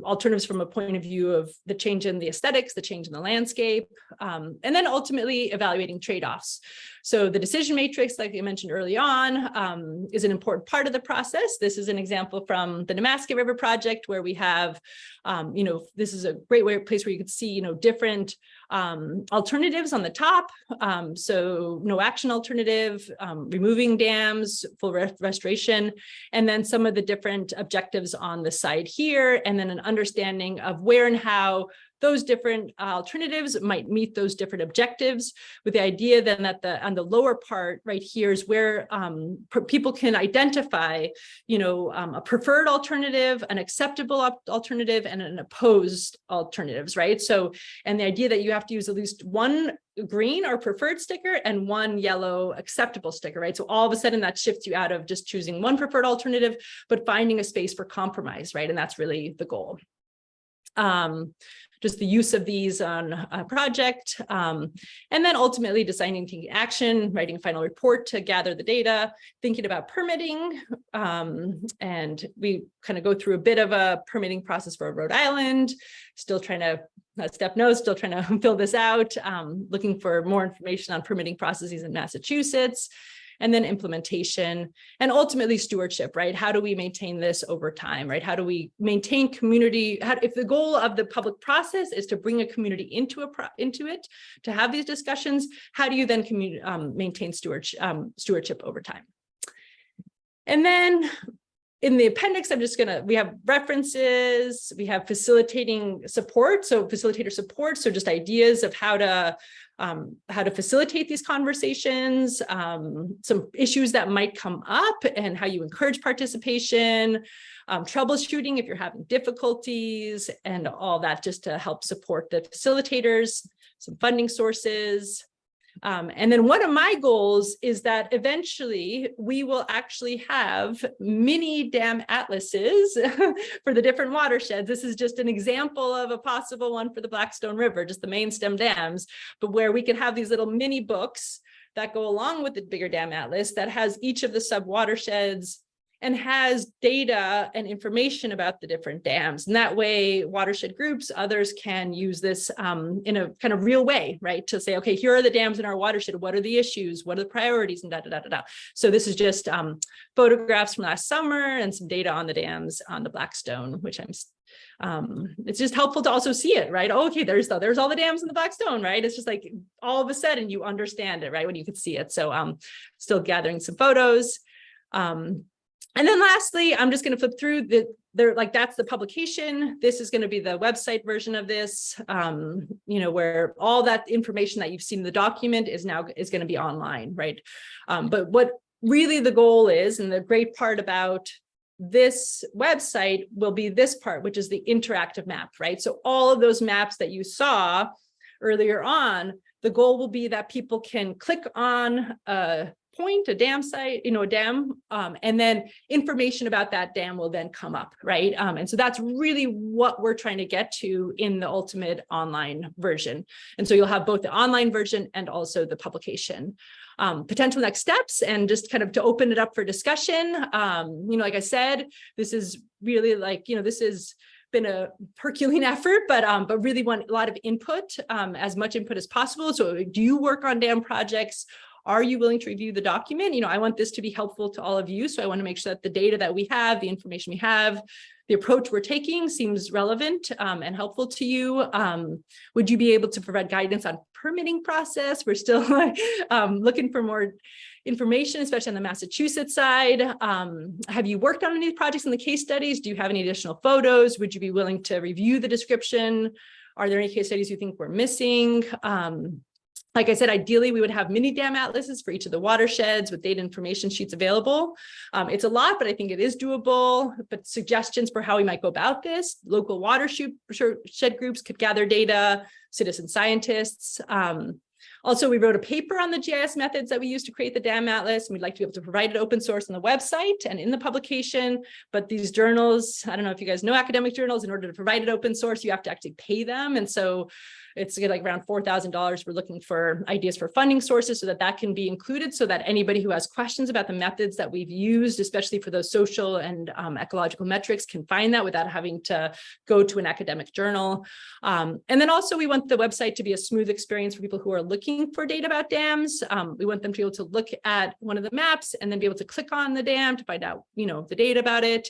Speaker 3: alternatives from a point of view of the change in the aesthetics, the change in the landscape, and then ultimately evaluating trade-offs. So the decision matrix, like I mentioned early on, is an important part of the process. This is an example from the Nemasket River project where we have, this is a great place where you could see, different alternatives on the top. So no action alternative, removing dams, full restoration, and then some of the different objectives on the side here, and then an understanding of where and how those different alternatives might meet those different objectives, with the idea then that on the lower part right here is where people can identify, a preferred alternative, an acceptable alternative, and an opposed alternatives, right? So, and the idea that you have to use at least one green or preferred sticker and one yellow acceptable sticker, right? So all of a sudden that shifts you out of just choosing one preferred alternative, but finding a space for compromise, right? And that's really the goal. Just the use of these on a project, and then ultimately deciding to take action, writing a final report to gather the data, thinking about permitting, and we kind of go through a bit of a permitting process for Rhode Island, still trying to, Steph knows, still trying to fill this out, looking for more information on permitting processes in Massachusetts, and then implementation, and ultimately stewardship, right? How do we maintain this over time, right? How do we maintain community? If the goal of the public process is to bring a community into it, to have these discussions, how do you then maintain stewardship over time? And then in the appendix, we have references, we have facilitating support, so facilitator support, so just ideas of how to facilitate these conversations, some issues that might come up and how you encourage participation, troubleshooting if you're having difficulties, and all that just to help support the facilitators, some funding sources. And then one of my goals is that eventually we will actually have mini dam atlases for the different watersheds. This is just an example of a possible one for the Blackstone River, just the main stem dams, but where we could have these little mini books that go along with the bigger dam atlas that has each of the sub watersheds and has data and information about the different dams. And that way, watershed groups, others can use this in a kind of real way, right? To say, okay, here are the dams in our watershed. What are the issues? What are the priorities? And da, da, da, da, da. So this is just photographs from last summer and some data on the dams on the Blackstone, which it's just helpful to also see it, right? Oh, okay, there's all the dams in the Blackstone, right? It's just like all of a sudden you understand it, right? When you can see it. So still gathering some photos. And then lastly, I'm just going to flip through that's the publication. This is going to be the website version of this, where all that information that you've seen in the document is going to be online, right? But what really the goal is, and the great part about this website will be this part, which is the interactive map, right? So all of those maps that you saw earlier on, the goal will be that people can click on a dam site, a dam, and then information about that dam will then come up, right? And so that's really what we're trying to get to in the ultimate online version. And so you'll have both the online version and also the publication. Potential next steps, and just kind of to open it up for discussion. Like I said, this is really this has been a Herculean effort, but really want a lot of input, as much input as possible. So do you work on dam projects? Are you willing to review the document? I want this to be helpful to all of you. So I want to make sure that the data that we have, the information we have, the approach we're taking seems relevant and helpful to you. Would you be able to provide guidance on permitting process? We're still looking for more information, especially on the Massachusetts side. Have you worked on any projects in the case studies? Do you have any additional photos? Would you be willing to review the description? Are there any case studies you think we're missing? Like I said, ideally, we would have mini dam atlases for each of the watersheds with data information sheets available. It's a lot, but I think it is doable. But suggestions for how we might go about this: local watershed groups could gather data, citizen scientists. Also, we wrote a paper on the GIS methods that we use to create the dam atlas, and we'd like to be able to provide it open source on the website and in the publication. But these journals, I don't know if you guys know academic journals, in order to provide it open source, you have to actually pay them. And so it's like around $4,000. We're looking for ideas for funding sources so that can be included, so that anybody who has questions about the methods that we've used, especially for those social and ecological metrics, can find that without having to go to an academic journal. And then also we want the website to be a smooth experience for people who are looking for data about dams. We want them to be able to look at one of the maps and then be able to click on the dam to find out, the data about it.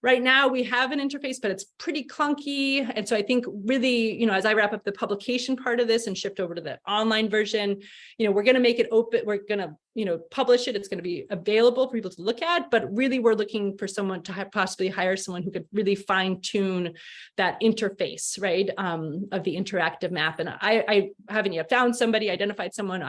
Speaker 3: Right now we have an interface, but it's pretty clunky. And so I think really, as I wrap up the publication part of this and shift over to the online version, we're going to make it open. We're going to, publish it. It's going to be available for people to look at, but really we're looking for someone to possibly hire someone who could really fine tune that interface, right, of the interactive map. And I haven't yet found somebody, identified someone.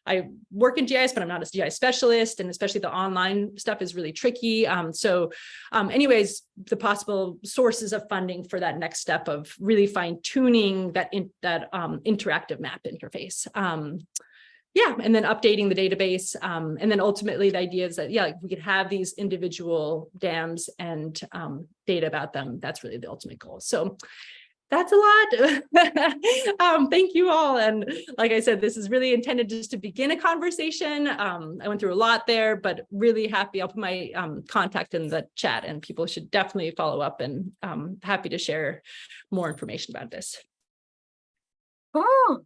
Speaker 3: I work in GIS, but I'm not a GIS specialist, and especially the online stuff is really tricky. Anyways, the possible sources of funding for that next step of really fine tuning that interactive map interface. And then updating the database. And then ultimately the idea is that, we could have these individual dams and data about them. That's really the ultimate goal. So that's a lot. Thank you all. And like I said, this is really intended just to begin a conversation. I went through a lot there, but really happy. I'll put my contact in the chat, and people should definitely follow up, and happy to share more information about this.
Speaker 1: Cool.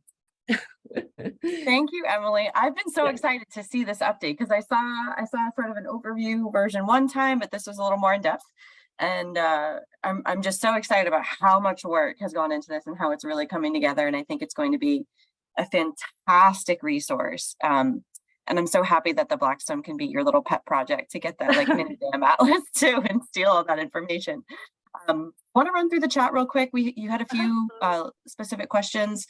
Speaker 1: Thank you, Emily. I've been so excited to see this update, because I saw sort of an overview version one time, but this was a little more in depth. And I'm just so excited about how much work has gone into this and how it's really coming together. And I think it's going to be a fantastic resource. And I'm so happy that the Blackstone can be your little pet project to get that mini dam atlas too, and steal all that information. Want to run through the chat real quick. You had a few specific questions.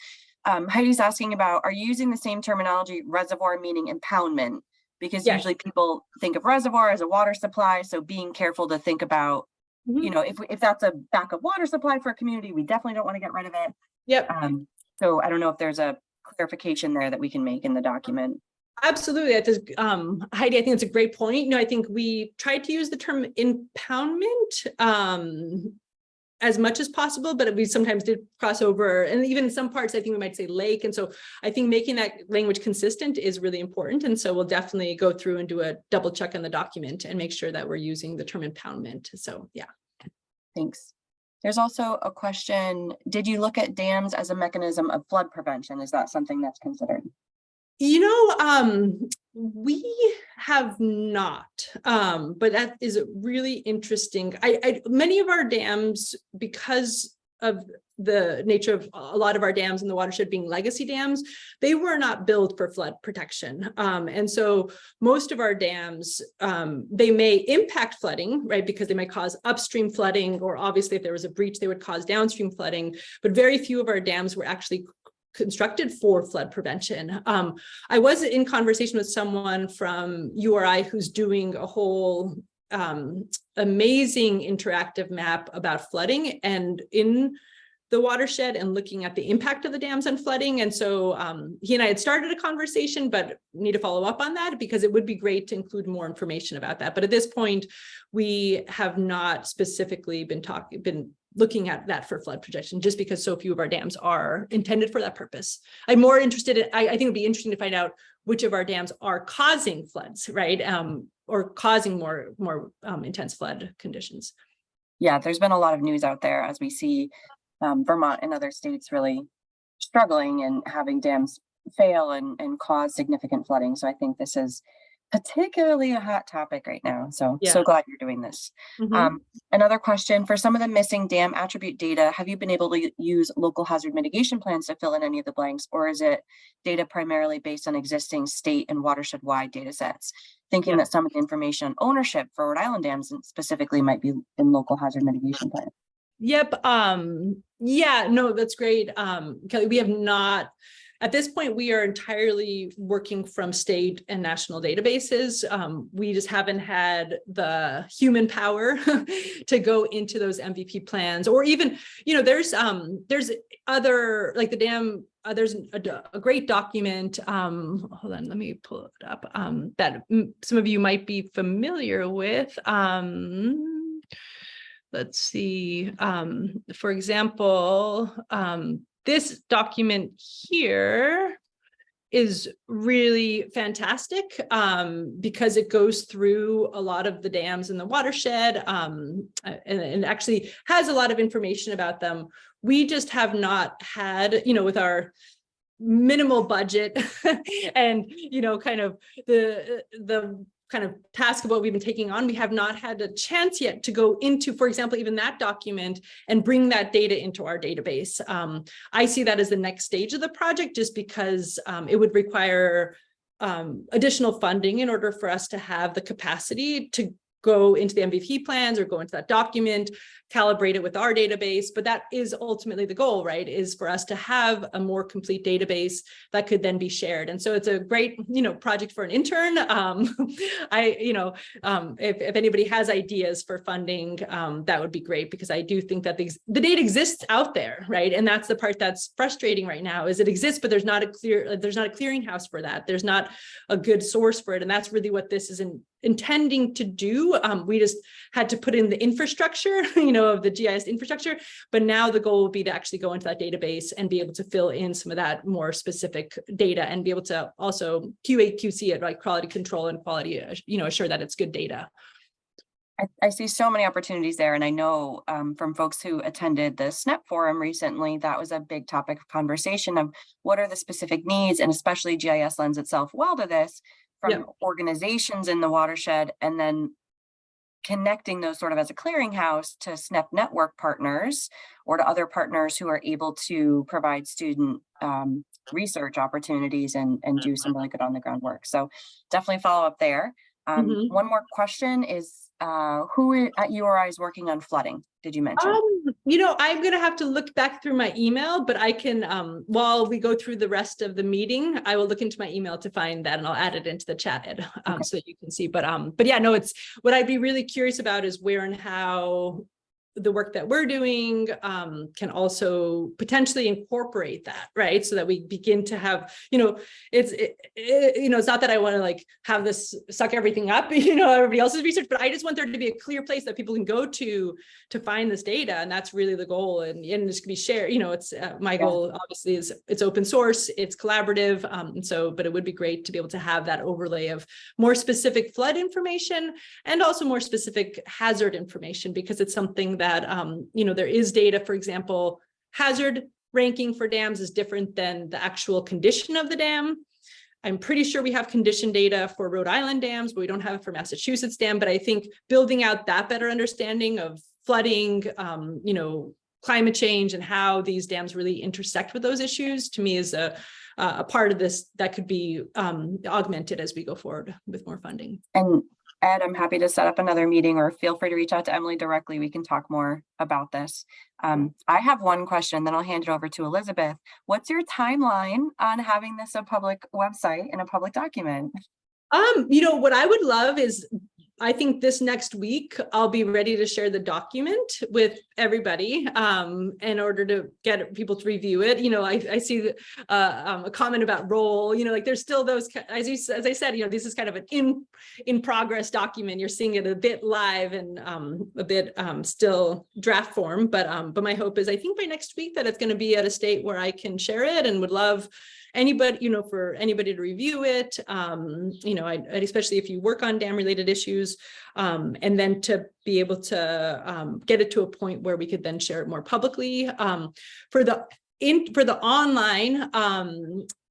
Speaker 1: Heidi's asking about, are you using the same terminology, reservoir meaning impoundment? Because usually people think of reservoir as a water supply. So being careful to think about, if that's a backup water supply for a community, we definitely don't want to get rid of it.
Speaker 3: Yep.
Speaker 1: So I don't know if there's a clarification there that we can make in the document.
Speaker 3: Absolutely. Heidi, I think it's a great point. I think we tried to use the term impoundment. as much as possible, but we sometimes did cross over, and even in some parts, I think we might say lake. And so I think making that language consistent is really important. And so we'll definitely go through and do a double check on the document and make sure that we're using the term impoundment. So yeah.
Speaker 1: Thanks. There's also a question, did you look at dams as a mechanism of flood prevention? Is that something that's considered?
Speaker 3: You know, we have not, but that is really interesting. Many of our dams, because of the nature of a lot of our dams in the watershed being legacy dams, they were not built for flood protection. And so most of our dams, they may impact flooding, right? Because they might cause upstream flooding, or obviously if there was a breach, they would cause downstream flooding, but very few of our dams were actually constructed for flood prevention. I was in conversation with someone from URI who's doing a whole amazing interactive map about flooding and in the watershed and looking at the impact of the dams on flooding. And so he and I had started a conversation, but need to follow up on that because it would be great to include more information about that. But at this point, we have not specifically been looking at that for flood protection, just because so few of our dams are intended for that purpose. I'm more interested in, I think it'd be interesting to find out which of our dams are causing floods, right? Or causing more intense flood conditions.
Speaker 1: Yeah, there's been a lot of news out there as we see Vermont and other states really struggling and having dams fail and cause significant flooding. So I think this is particularly a hot topic right now. So,
Speaker 3: Yeah.
Speaker 1: so glad you're doing this. Another question, for some of the missing dam attribute data, have you been able to use local hazard mitigation plans to fill in any of the blanks, or is it data primarily based on existing state and watershed-wide data sets? Thinking that some of the information on ownership for Rhode Island dams specifically might be in local hazard mitigation plans.
Speaker 3: Yep. Yeah, no, that's great. Kelly, we have not, at this point, we are entirely working from state and national databases. We just haven't had the human power to go into those MVP plans, or even, you know, there's other, like the dam, there's a great document, hold on, let me pull it up, that some of you might be familiar with. Let's see, for example, this document here is really fantastic because it goes through a lot of the dams in the watershed and actually has a lot of information about them. We just have not had, you know, with our minimal budget and, you know, kind of the kind of task of what we've been taking on, we have not had a chance yet to go into, for example, even that document and bring that data into our database. I see that as the next stage of the project, just because it would require additional funding in order for us to have the capacity to go into the MVP plans or go into that document, calibrate it with our database. But that is ultimately the goal, right? Is for us to have a more complete database that could then be shared. And so it's a great, you know, project for an intern. If anybody has ideas for funding, that would be great, because I do think that the data exists out there, right? And that's the part that's frustrating right now, is it exists, but there's not a clearinghouse for that. There's not a good source for it. And that's really what this is intending to do. We just had to put in the infrastructure, you know, of the GIS infrastructure, but now the goal will be to actually go into that database and be able to fill in some of that more specific data and be able to also QA/QC it, like quality control and quality, you know, assure that it's good data.
Speaker 1: I see so many opportunities there. And I know from folks who attended the SNEP forum recently, that was a big topic of conversation of what are the specific needs, and especially GIS lends itself well to this from organizations in the watershed, and then connecting those sort of as a clearinghouse to SNEP network partners or to other partners who are able to provide student research opportunities and do some really good on the ground work. So definitely follow up there. One more question is, who at URI is working on flooding? Did you mention?
Speaker 3: You know, I'm going to have to look back through my email, but I can, while we go through the rest of the meeting, I will look into my email to find that, and I'll add it into the chat, Ed, so that you can see. But yeah, no, it's what I'd be really curious about is where and how the work that we're doing can also potentially incorporate that, right? So that we begin to have, it's not that I want to like have this suck everything up, everybody else's research, but I just want there to be a clear place that people can go to find this data. And that's really the goal. And this can be shared, it's my goal obviously is it's open source, it's collaborative. But it would be great to be able to have that overlay of more specific flood information and also more specific hazard information, because it's something that, there is data, for example, hazard ranking for dams is different than the actual condition of the dam. I'm pretty sure we have condition data for Rhode Island dams, but we don't have it for Massachusetts dam. But I think building out that better understanding of flooding, climate change and how these dams really intersect with those issues, to me is a part of this that could be augmented as we go forward with more funding.
Speaker 1: And Ed, I'm happy to set up another meeting, or feel free to reach out to Emily directly. We can talk more about this. I have one question, then I'll hand it over to Elizabeth. What's your timeline on having this a public website and a public document?
Speaker 3: What I would love is, I think this next week, I'll be ready to share the document with everybody in order to get people to review it. I see a comment about role, like there's still those, as I said, this is kind of an in progress document. You're seeing it a bit live and a bit still draft form, but my hope is, I think by next week that it's going to be at a state where I can share it, and would love anybody, for anybody to review it, especially if you work on dam related issues, and then to be able to get it to a point where we could then share it more publicly. For the online,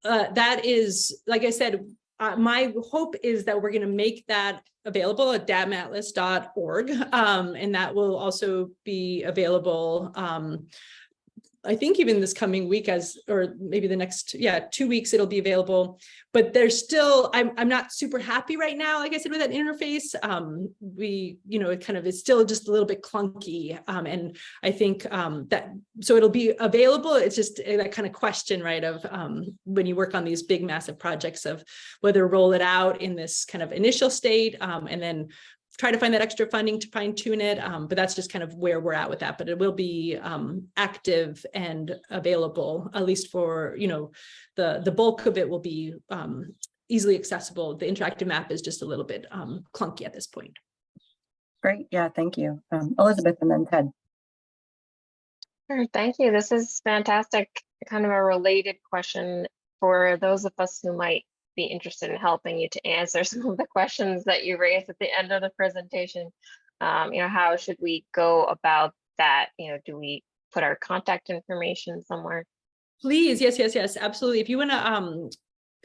Speaker 3: that is, like I said, my hope is that we're going to make that available at damatlas.org, and that will also be available I think even this coming week, or maybe the next 2 weeks, it'll be available. But there's still, I'm not super happy right now, like I said, with that interface. It kind of is still just a little bit clunky, and I think so it'll be available. It's just that kind of question, right, of when you work on these big massive projects, of whether roll it out in this kind of initial state, and then try to find that extra funding to fine tune it. But that's just kind of where we're at with that. But it will be active and available, at least for, the bulk of it will be easily accessible. The interactive map is just a little bit clunky at this point.
Speaker 1: Great. Yeah, thank you. Elizabeth, and then Ted.
Speaker 12: Sure, thank you. This is fantastic. Kind of a related question for those of us who might be interested in helping you to answer some of the questions that you raised at the end of the presentation. How should we go about that? Do we put our contact information somewhere?
Speaker 3: Please, yes, absolutely. If you want to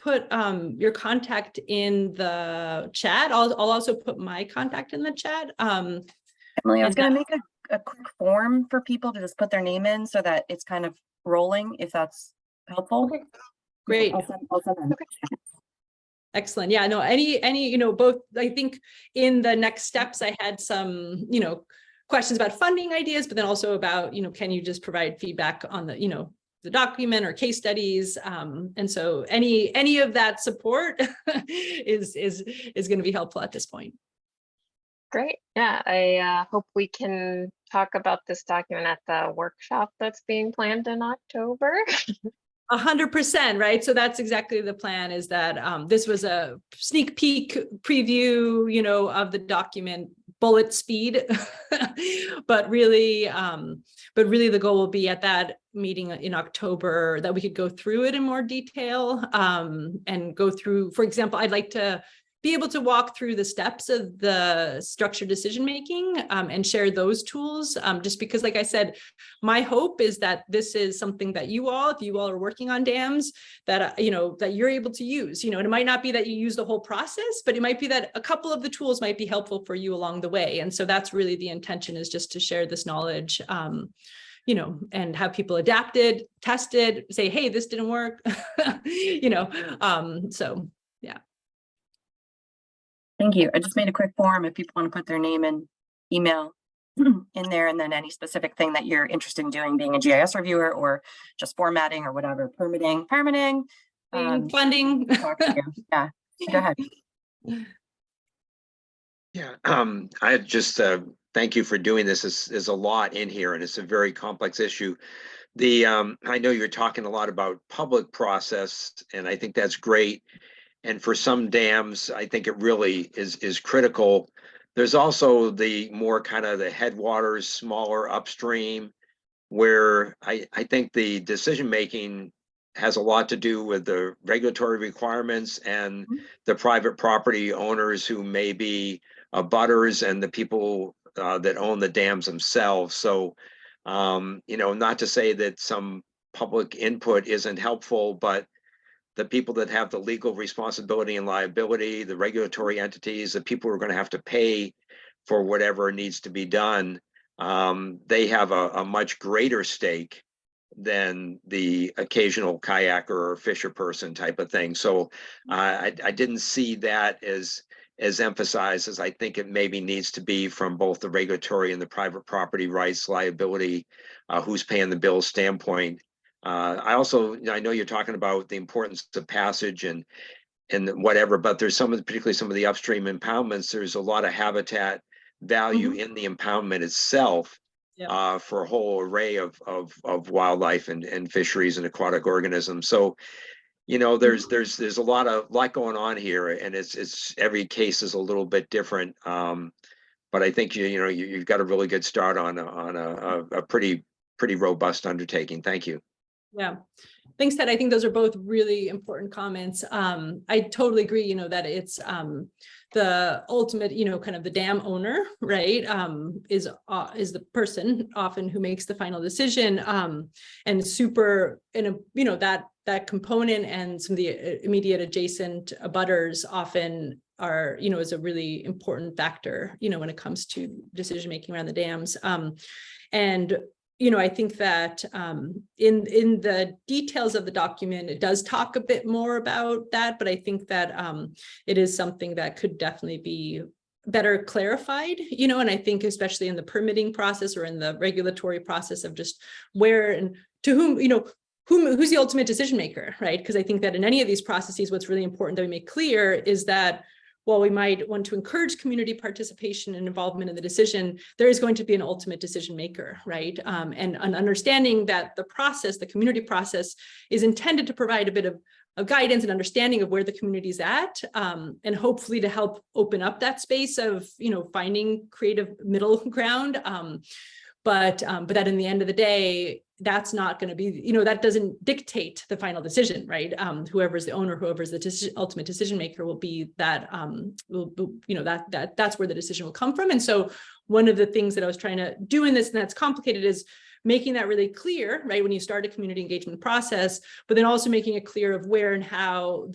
Speaker 3: put your contact in the chat, I'll also put my contact in the chat.
Speaker 1: Emily, I was going to make a quick form for people to just put their name in so that it's kind of rolling, if that's helpful.
Speaker 3: Okay. Great.
Speaker 1: I'll send them.
Speaker 3: Okay. Excellent. Yeah, no, any, both, I think in the next steps, I had some, questions about funding ideas, but then also about, can you just provide feedback on the, the document or case studies. And so any of that support is going to be helpful at this point.
Speaker 12: Great. Yeah, I hope we can talk about this document at the workshop that's being planned in October.
Speaker 3: 100%, right? So that's exactly the plan, is that this was a sneak peek preview, of the document, bullet speed, but really the goal will be at that meeting in October that we could go through it in more detail, and go through, for example, I'd like to be able to walk through the steps of the structured decision making, and share those tools, just because, like I said, my hope is that this is something that if you all are working on dams, that that you're able to use. And it might not be that you use the whole process, but it might be that a couple of the tools might be helpful for you along the way. And so that's really the intention, is just to share this knowledge, and have people adapt it, test it, say, hey, this didn't work, so yeah.
Speaker 1: Thank you. I just made a quick form if people want to put their name and email in there, and then any specific thing that you're interested in doing, being a GIS reviewer or just formatting or whatever, permitting,
Speaker 3: funding.
Speaker 1: Yeah, go ahead.
Speaker 4: Yeah, I just thank you for doing this. There's a lot in here, and it's a very complex issue. I know you're talking a lot about public process, and I think that's great. And for some dams, I think it really is critical. There's also the more kind of the headwaters, smaller upstream, where I think the decision making has a lot to do with the regulatory requirements and the private property owners who may be abutters and the people that own the dams themselves. So, you know, not to say that some public input isn't helpful, but the people that have the legal responsibility and liability, the regulatory entities, the people who are going to have to pay for whatever needs to be done, they have a much greater stake than the occasional kayaker or fisher person type of thing. So I didn't see that as emphasized as I think it maybe needs to be from both the regulatory and the private property rights liability, who's paying the bill standpoint. I know you're talking about the importance of passage and whatever, but there's particularly some of the upstream impoundments, there's a lot of habitat value in the impoundment itself. For a whole array of wildlife and fisheries and aquatic organisms. So, you know, there's a lot going on here, and it's every case is a little bit different. But I think you've got a really good start on a pretty robust undertaking. Thank you.
Speaker 3: Yeah. Thanks, Ted. I think those are both really important comments. I totally agree, you know, that it's the ultimate, you know, kind of the dam owner, right, is the person often who makes the final decision, and super, you know, that component and some of the immediate adjacent abutters often are, you know, is a really important factor, you know, when it comes to decision making around the dams. And you know, I think that in the details of the document, it does talk a bit more about that, but I think that it is something that could definitely be better clarified, you know, and I think especially in the permitting process or in the regulatory process of just where and to whom, you know, who's the ultimate decision maker, right? Because I think that in any of these processes, what's really important that we make clear is that while we might want to encourage community participation and involvement in the decision, there is going to be an ultimate decision maker, right? And an understanding that the process, the community process, is intended to provide a bit of guidance and understanding of where the community is at, and hopefully to help open up that space of, you know, finding creative middle ground. But that in the end of the day, that's not going to be, you know, that doesn't dictate the final decision, right? Whoever's the owner, whoever's the ultimate decision maker will be that, you know, that's where the decision will come from. And so one of the things that I was trying to do in this, and that's complicated, is making that really clear, right, when you start a community engagement process, but then also making it clear of where and how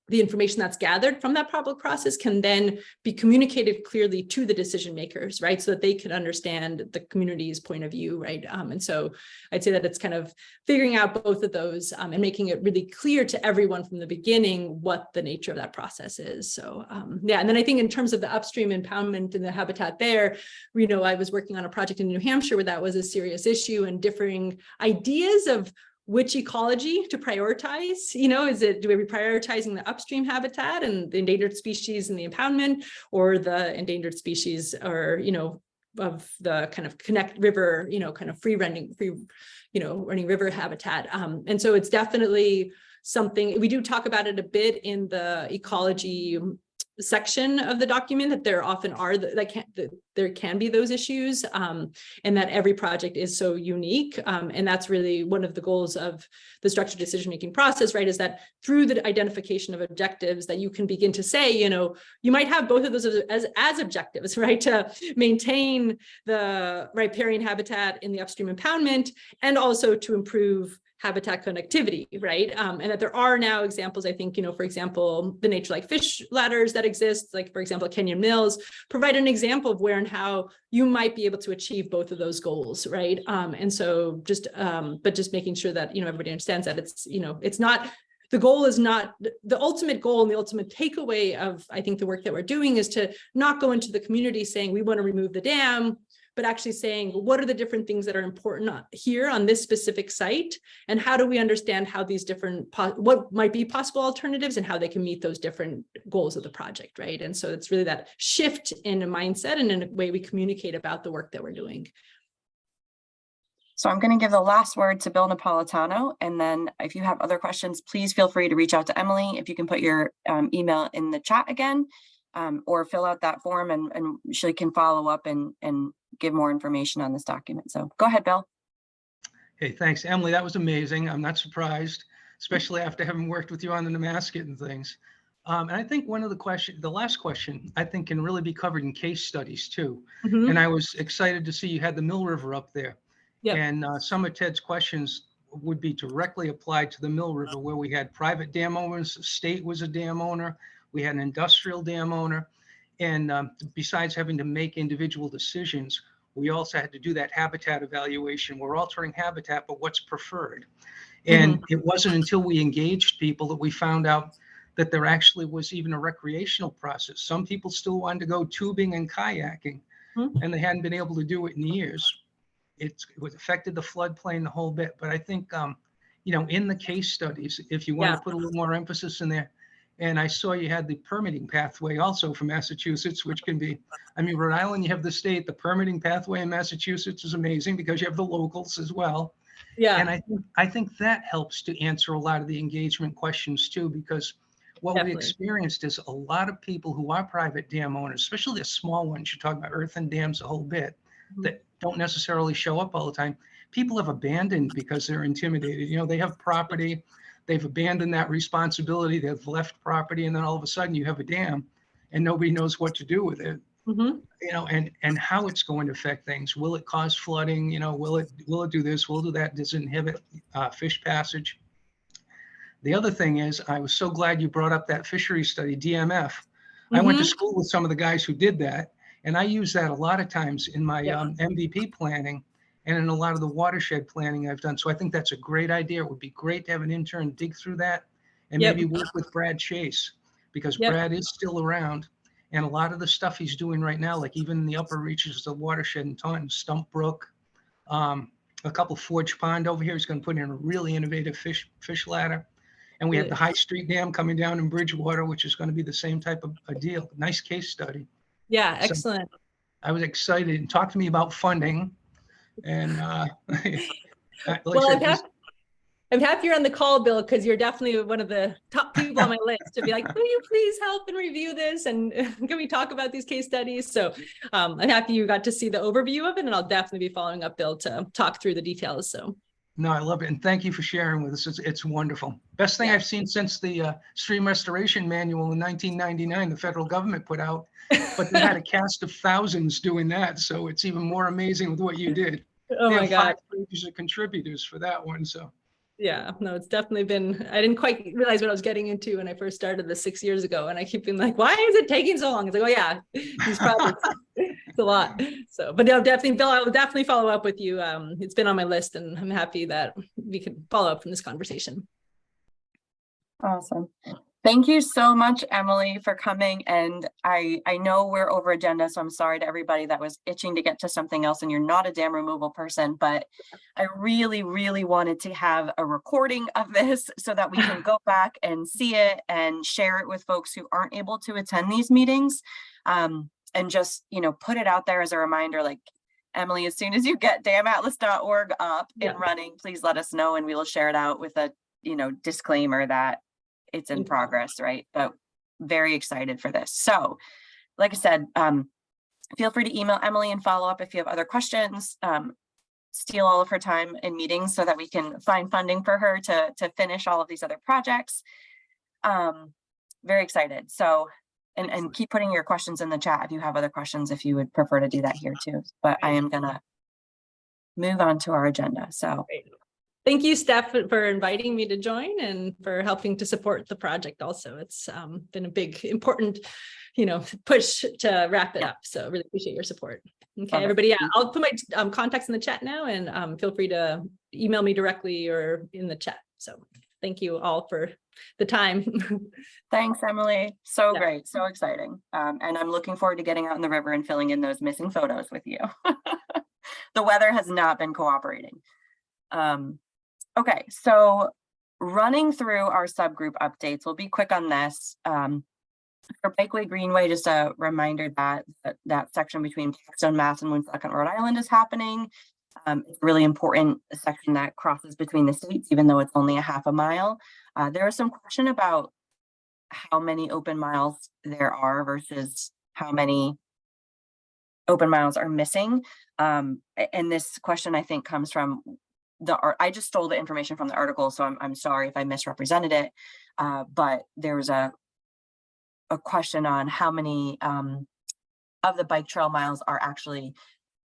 Speaker 3: the information that's gathered from that public process can then be communicated clearly to the decision makers, right? So that they can understand the community's point of view, right? And so I'd say that it's kind of figuring out both of those and making it really clear to everyone from the beginning what the nature of that process is. So yeah, and then I think in terms of the upstream impoundment and the habitat there, you know, I was working on a project in New Hampshire where that was a serious issue, and differing ideas of which ecology to prioritize, you know, do we be prioritizing the upstream habitat and the endangered species and the impoundment, or the endangered species, or, you know, of the kind of connect river, you know, kind of running river habitat. And so it's definitely something, we do talk about it a bit in the ecology section of the document, that there often are there can be those issues, and that every project is so unique, and that's really one of the goals of the structured decision-making process, right, is that through the identification of objectives that you can begin to say, you know, you might have both of those as objectives, right, to maintain the riparian habitat in the upstream impoundment, and also to improve habitat connectivity, right? And that there are now examples, I think, you know, for example, the nature like fish ladders that exist, like for example, Kenyon Mills, provide an example of where and how you might be able to achieve both of those goals, right? And so just, but just making sure that, you know, everybody understands that it's, you know, it's not, the goal is not, the ultimate goal and the ultimate takeaway of, I think, the work that we're doing is to not go into the community saying we want to remove the dam, but actually saying, what are the different things that are important here on this specific site? And how do we understand how these different, what might be possible alternatives and how they can meet those different goals of the project, right? And so it's really that shift in a mindset and in a way we communicate about the work that we're doing.
Speaker 1: So I'm going to give the last word to Bill Napolitano, and then if you have other questions, please feel free to reach out to Emily. If you can put your email in the chat again, or fill out that form, and she can follow up and give more information on this document. So go ahead, Bill.
Speaker 20: Hey, thanks, Emily. That was amazing. I'm not surprised, especially after having worked with you on the Nemasket and things. And I think one of the last question, I think can really be covered in case studies too. And I was excited to see you had the Mill River up there.
Speaker 3: Yep.
Speaker 20: And some of Ted's questions would be directly applied to the Mill River, where we had private dam owners, the state was a dam owner, we had an industrial dam owner. And besides having to make individual decisions, we also had to do that habitat evaluation. We're altering habitat, but what's preferred? And it wasn't until we engaged people that we found out that there actually was even a recreational process. Some people still wanted to go tubing and kayaking, and they hadn't been able to do it in years. It was affected the floodplain, the whole bit. But I think, in the case studies, if you want to put a little more emphasis in there, and I saw you had the permitting pathway also for Massachusetts, which can be, Rhode Island, you have the state, the permitting pathway in Massachusetts is amazing because you have the locals as well.
Speaker 3: Yeah.
Speaker 20: And I think that helps to answer a lot of the engagement questions too, because what we experienced is a lot of people who are private dam owners, especially the small ones, you're talking about earthen dams a whole bit, that don't necessarily show up all the time. People have abandoned because they're intimidated. They have property, they've abandoned that responsibility, they've left property, and then all of a sudden you have a dam and nobody knows what to do with it. And how it's going to affect things. Will it cause flooding? Will it do this? Will it do that? Does it inhibit fish passage? The other thing is, I was so glad you brought up that fishery study, DMF. I went to school with some of the guys who did that, and I use that a lot of times in my MVP planning and in a lot of the watershed planning I've done. So I think that's a great idea. It would be great to have an intern dig through that and maybe work with Brad Chase, because Brad is still around. And a lot of the stuff he's doing right now, like even in the upper reaches of the watershed in Taunton, Stump Brook, a couple Forge Pond over here, he's going to put in a really innovative fish ladder. And we have the High Street Dam coming down in Bridgewater, which is going to be the same type of a deal. Nice case study.
Speaker 3: Yeah, excellent.
Speaker 20: So I was excited, and talk to me about funding. And
Speaker 3: well, I'm happy you're on the call, Bill, because you're definitely one of the top people on my list to be like, will you please help and review this? And can we talk about these case studies? So I'm happy you got to see the overview of it, and I'll definitely be following up, Bill, to talk through the details. So.
Speaker 20: No, I love it. And thank you for sharing with us. It's wonderful. Best thing I've seen since the stream restoration manual in 1999, the federal government put out, but they had a cast of thousands doing that. So it's even more amazing with what you did.
Speaker 3: Oh my God.
Speaker 20: 5 pages of contributors for that one. So.
Speaker 3: Yeah, no, it's definitely been, I didn't quite realize what I was getting into when I first started this 6 years ago. And I keep being like, why is it taking so long? It's like, oh yeah, these projects, it's a lot. So, but no, definitely, Bill, I will definitely follow up with you. It's been on my list, and I'm happy that we can follow up from this conversation.
Speaker 1: Awesome. Thank you so much, Emily, for coming. And I know we're over agenda, so I'm sorry to everybody that was itching to get to something else and you're not a dam removal person, but I really, really wanted to have a recording of this so that we can go back and see it and share it with folks who aren't able to attend these meetings. And just, put it out there as a reminder, like, Emily, as soon as you get damatlas.org up and running, please let us know, and we will share it out with a, disclaimer that it's in progress, right? But very excited for this. So like I said, feel free to email Emily and follow up if you have other questions. Steal all of her time in meetings so that we can find funding for her to finish all of these other projects. Very excited. So, and keep putting your questions in the chat if you have other questions, if you would prefer to do that here too. But I am gonna move on to our agenda. So.
Speaker 3: Thank you, Steph, for inviting me to join and for helping to support the project also. It's been a big, important, push to wrap it up. So really appreciate your support. Okay, everybody, yeah, I'll put my contacts in the chat now, and feel free to email me directly or in the chat. So thank you all for the time.
Speaker 1: Thanks, Emily. So
Speaker 3: Yeah.
Speaker 1: great, so exciting. And I'm looking forward to getting out in the river and filling in those missing photos with you. The weather has not been cooperating. Okay, so running through our subgroup updates, we'll be quick on this. For Bikeway Greenway, just a reminder that that section between Blackstone, Mass and Woonsocket, Rhode Island is happening. It's a really important section that crosses between the states, even though it's only a half a mile. There was some question about how many open miles there are versus how many open miles are missing. And this question, I think, comes from I just stole the information from the article, so I'm sorry if I misrepresented it. But there was a question on how many of the bike trail miles are actually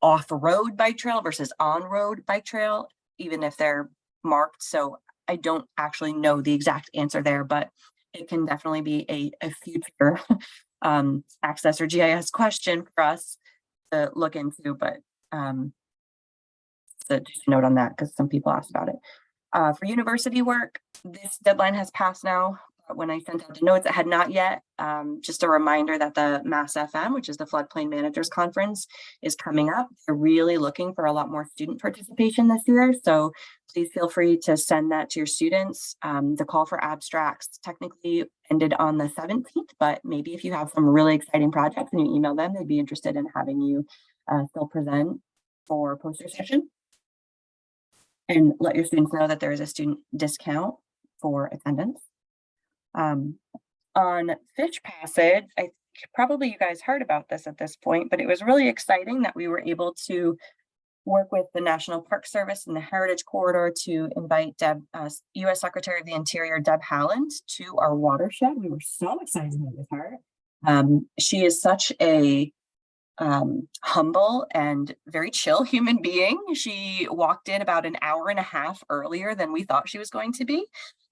Speaker 1: off-road bike trail versus on-road bike trail, even if they're marked. So I don't actually know the exact answer there, but it can definitely be a future access or GIS question for us to look into, but so just a note on that because some people asked about it. For university work, this deadline has passed now. When I sent out the notes, it had not yet. Just a reminder that the Mass FM, which is the Floodplain Managers Conference, is coming up. They're really looking for a lot more student participation this year. So please feel free to send that to your students. The call for abstracts technically ended on the 17th, but maybe if you have some really exciting projects and you email them, they'd be interested in having you still present for poster session. And let your students know that there is a student discount for attendance. On Fish Passage, I think probably you guys heard about this at this point, but it was really exciting that we were able to work with the National Park Service and the Heritage Corridor to invite U.S. Secretary of the Interior, Deb Haaland, to our watershed. We were so excited to meet with her. She is such a humble and very chill human being. She walked in about an hour and a half earlier than we thought she was going to be,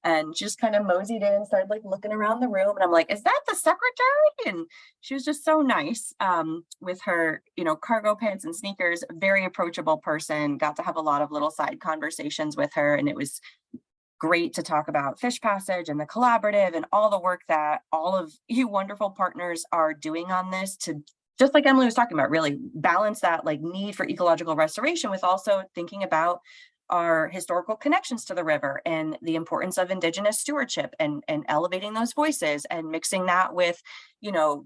Speaker 1: and just kind of moseyed in, started like looking around the room, and I'm like, is that the secretary? And she was just so nice with her, cargo pants and sneakers, very approachable person. Got to have a lot of little side conversations with her, and it was great to talk about Fish Passage and the collaborative and all the work that all of you wonderful partners are doing on this to, just like Emily was talking about, really balance that like need for ecological restoration with also thinking about our historical connections to the river and the importance of Indigenous stewardship and elevating those voices and mixing that with,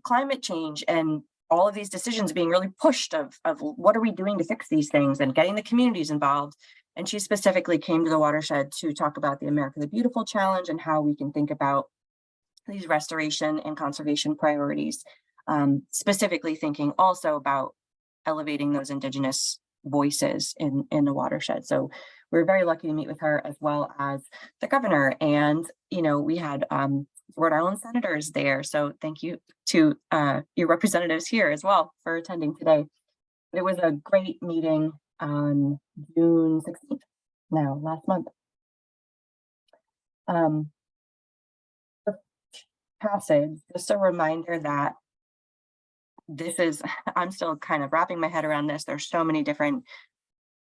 Speaker 1: climate change and all of these decisions being really pushed of what are we doing to fix these things and getting the communities involved. And she specifically came to the watershed to talk about the America the Beautiful Challenge and how we can think about these restoration and conservation priorities. Specifically thinking also about elevating those Indigenous voices in the watershed. So we're very lucky to meet with her, as well as the governor. And, we had Rhode Island senators there. So thank you to your representatives here as well for attending today. It was a great meeting on June 16th, last month. The passage, just a reminder that I'm still kind of wrapping my head around this. There's so many different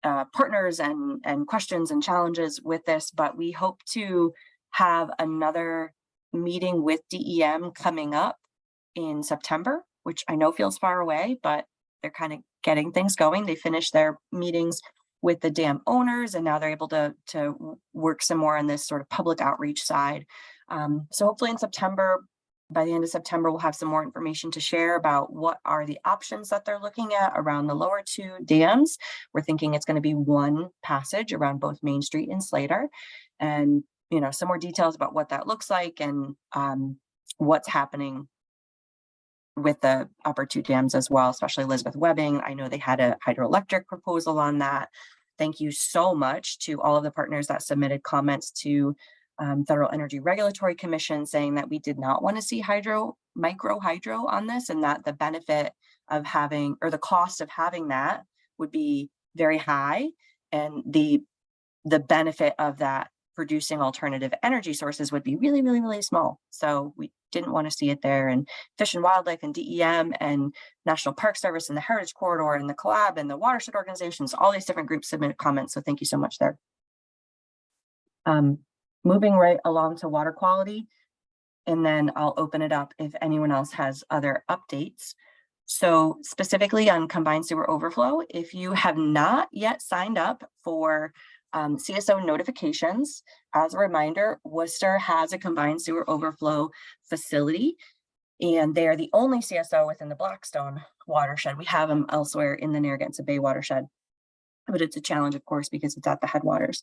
Speaker 1: partners and questions and challenges with this, but we hope to have another meeting with DEM coming up in September, which I know feels far away, but they're kind of getting things going. They finished their meetings with the dam owners, and now they're able to work some more on this sort of public outreach side. So hopefully in September, by the end of September, we'll have some more information to share about what are the options that they're looking at around the lower two dams. We're thinking it's going to be one passage around both Main Street and Slater, and some more details about what that looks like and what's happening with the upper two dams as well, especially Elizabeth Webbing. I know they had a hydroelectric proposal on that. Thank you so much to all of the partners that submitted comments to Federal Energy Regulatory Commission, saying that we did not want to see micro hydro on this, and that the benefit of having, or the cost of having that would be very high, and the benefit of that producing alternative energy sources would be really, really, really small. So we didn't want to see it there. And Fish and Wildlife and DEM and National Park Service and the Heritage Corridor and the Collab and the watershed organizations, all these different groups submitted comments. So thank you so much there. moving right along to water quality, and then I'll open it up if anyone else has other updates. So specifically on combined sewer overflow, if you have not yet signed up for CSO notifications, as a reminder, Worcester has a combined sewer overflow facility, and they are the only CSO within the Blackstone watershed. We have them elsewhere in the Narragansett Bay watershed, but it's a challenge, of course, because it's at the headwaters.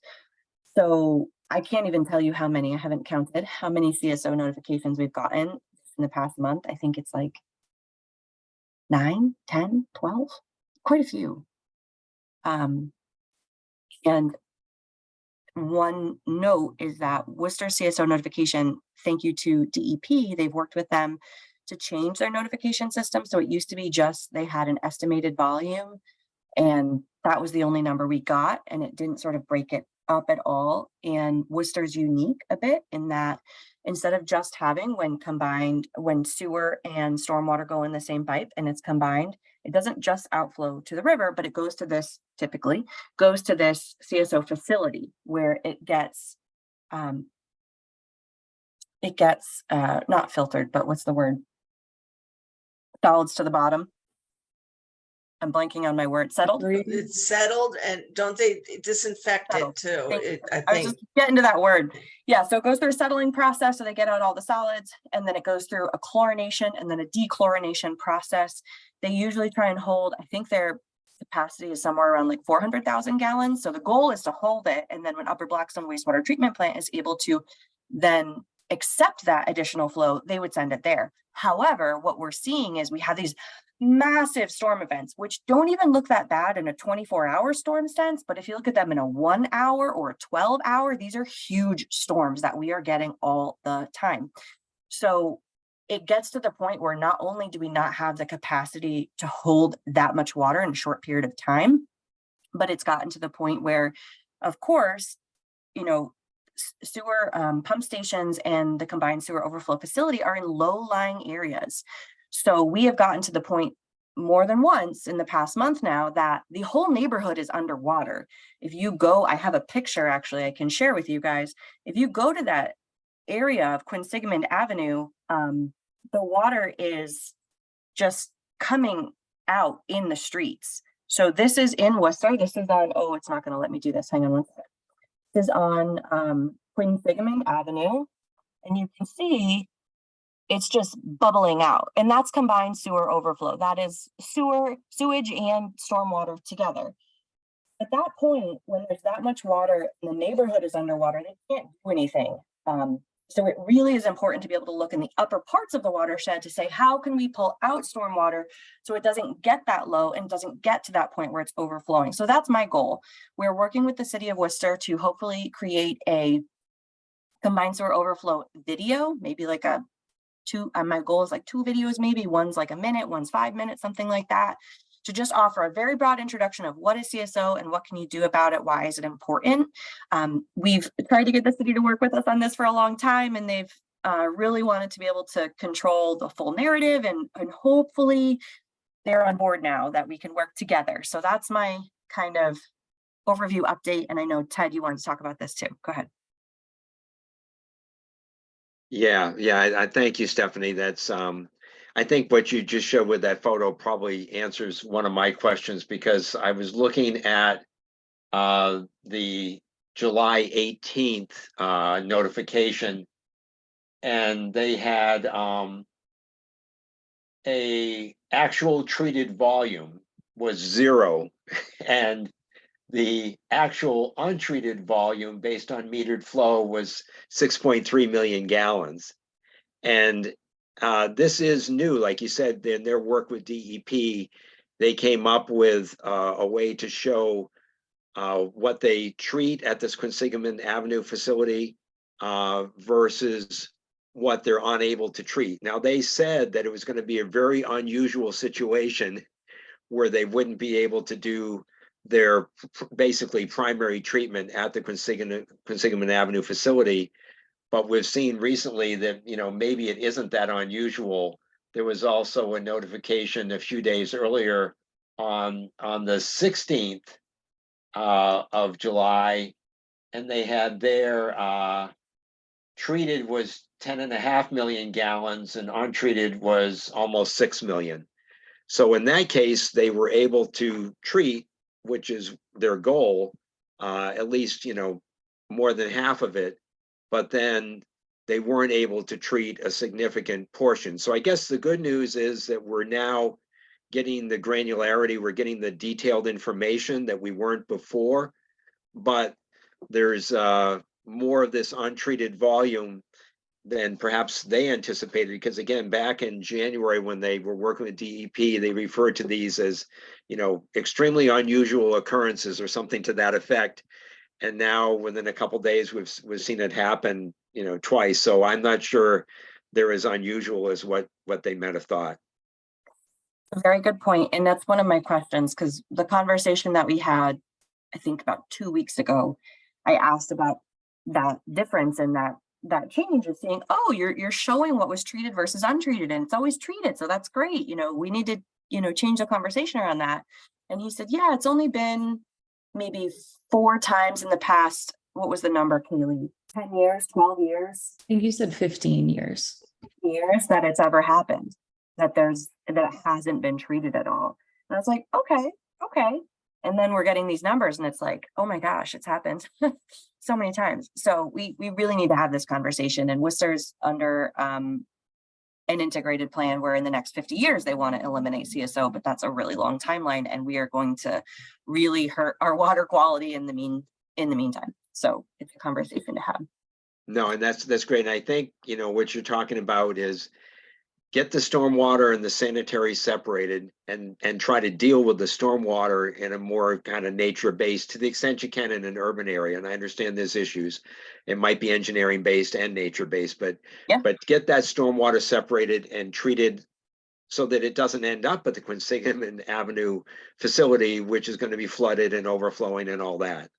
Speaker 1: So I can't even tell you how many, I haven't counted how many CSO notifications we've gotten in the past month. I think it's like 9, 10, 12, quite a few. And one note is that Worcester CSO notification, thank you to DEP, they've worked with them to change their notification system. So it used to be just they had an estimated volume, and that was the only number we got, and it didn't sort of break it up at all. And Worcester's unique a bit in that instead of just having when sewer and stormwater go in the same pipe and it's combined, it doesn't just outflow to the river, but it goes to this, typically goes to this CSO facility where it gets not filtered, but what's the word? Solids to the bottom. I'm blanking on my word. Settled.
Speaker 21: It's settled, and don't they disinfect it too? I
Speaker 1: I was
Speaker 21: think.
Speaker 1: just getting to that word. Yeah, so it goes through a settling process, so they get out all the solids, and then it goes through a chlorination and then a dechlorination process. They usually try and hold, I think their capacity is somewhere around like 400,000 gallons. So the goal is to hold it, and then when Upper Blackstone Wastewater Treatment Plant is able to then accept that additional flow, they would send it there. However, what we're seeing is we have these massive storm events, which don't even look that bad in a 24-hour storm sense. But if you look at them in a 1 hour or a 12-hour, these are huge storms that we are getting all the time. So it gets to the point where not only do we not have the capacity to hold that much water in a short period of time, but it's gotten to the point where, of course, sewer pump stations and the combined sewer overflow facility are in low-lying areas. So we have gotten to the point more than once in the past month now that the whole neighborhood is underwater. If you go, I have a picture actually I can share with you guys. If you go to that area of Quinsigamond Avenue, the water is just coming out in the streets. So this is in Worcester. This is on, oh, it's not going to let me do this. Hang on one second. This is on Quinsigamond Avenue, and you can see it's just bubbling out, and that's combined sewer overflow. That is sewage and stormwater together. At that point, when there's that much water and the neighborhood is underwater, they can't do anything. So it really is important to be able to look in the upper parts of the watershed to say, how can we pull out stormwater so it doesn't get that low and doesn't get to that point where it's overflowing? So that's my goal. We're working with the city of Worcester to hopefully create a combined sewer overflow video, maybe like a my goal is like 2 videos, maybe one's like a minute, one's 5 minutes, something like that, to just offer a very broad introduction of what is CSO and what can you do about it? Why is it important? We've tried to get the city to work with us on this for a long time, and they've really wanted to be able to control the full narrative, and hopefully they're on board now that we can work together. So that's my kind of overview update. And I know, Ted, you wanted to talk about this too. Go ahead.
Speaker 4: Yeah, I thank you, Stephanie. That's I think what you just showed with that photo probably answers one of my questions, because I was looking at the July 18th notification, and they had a actual treated volume was 0, and the actual untreated volume based on metered flow was 6.3 million gallons. And this is new, like you said, in their work with DEP, they came up with a way to show what they treat at this Quinsigamond Avenue facility versus what they're unable to treat. Now, they said that it was going to be a very unusual situation where they wouldn't be able to do their basically primary treatment at the Quinsigamond Avenue facility. But we've seen recently that, maybe it isn't that unusual. There was also a notification a few days earlier on the 16th of July, and they had their treated was 10.5 million gallons and untreated was almost 6 million. So in that case, they were able to treat, which is their goal, at least, more than half of it, but then they weren't able to treat a significant portion. So I guess the good news is that we're now getting the granularity, we're getting the detailed information that we weren't before, but there's more of this untreated volume than perhaps they anticipated, because again, back in January when they were working with DEP, they referred to these as, extremely unusual occurrences or something to that effect. And now within a couple of days, we've seen it happen, twice. So I'm not sure they're as unusual as what they might have thought.
Speaker 1: Very good point. And that's one of my questions, because the conversation that we had, I think about 2 weeks ago, I asked about that difference in that change of saying, oh, you're showing what was treated versus untreated, and it's always treated. So that's great. We need to, change the conversation around that. And he said, yeah, it's only been maybe 4 times in the past. What was the number, Kaylee? 10 years, 12 years?
Speaker 2: I think you said 15 years.
Speaker 1: Years that it's ever happened, that it hasn't been treated at all. And I was like, okay. And then we're getting these numbers and it's like, oh my gosh, it's happened so many times. So we really need to have this conversation, and Worcester's under an integrated plan where in the next 50 years they want to eliminate CSO, but that's a really long timeline, and we are going to really hurt our water quality in the meantime. So it's a conversation to have.
Speaker 4: No, and that's great. And I think, what you're talking about is get the stormwater and the sanitary separated and try to deal with the stormwater in a more kind of nature-based, to the extent you can, in an urban area. And I understand there's issues. It might be engineering-based and nature-based, but get that stormwater separated and treated so that it doesn't end up at the Quinsigamond Avenue facility, which is going to be flooded and overflowing and all that.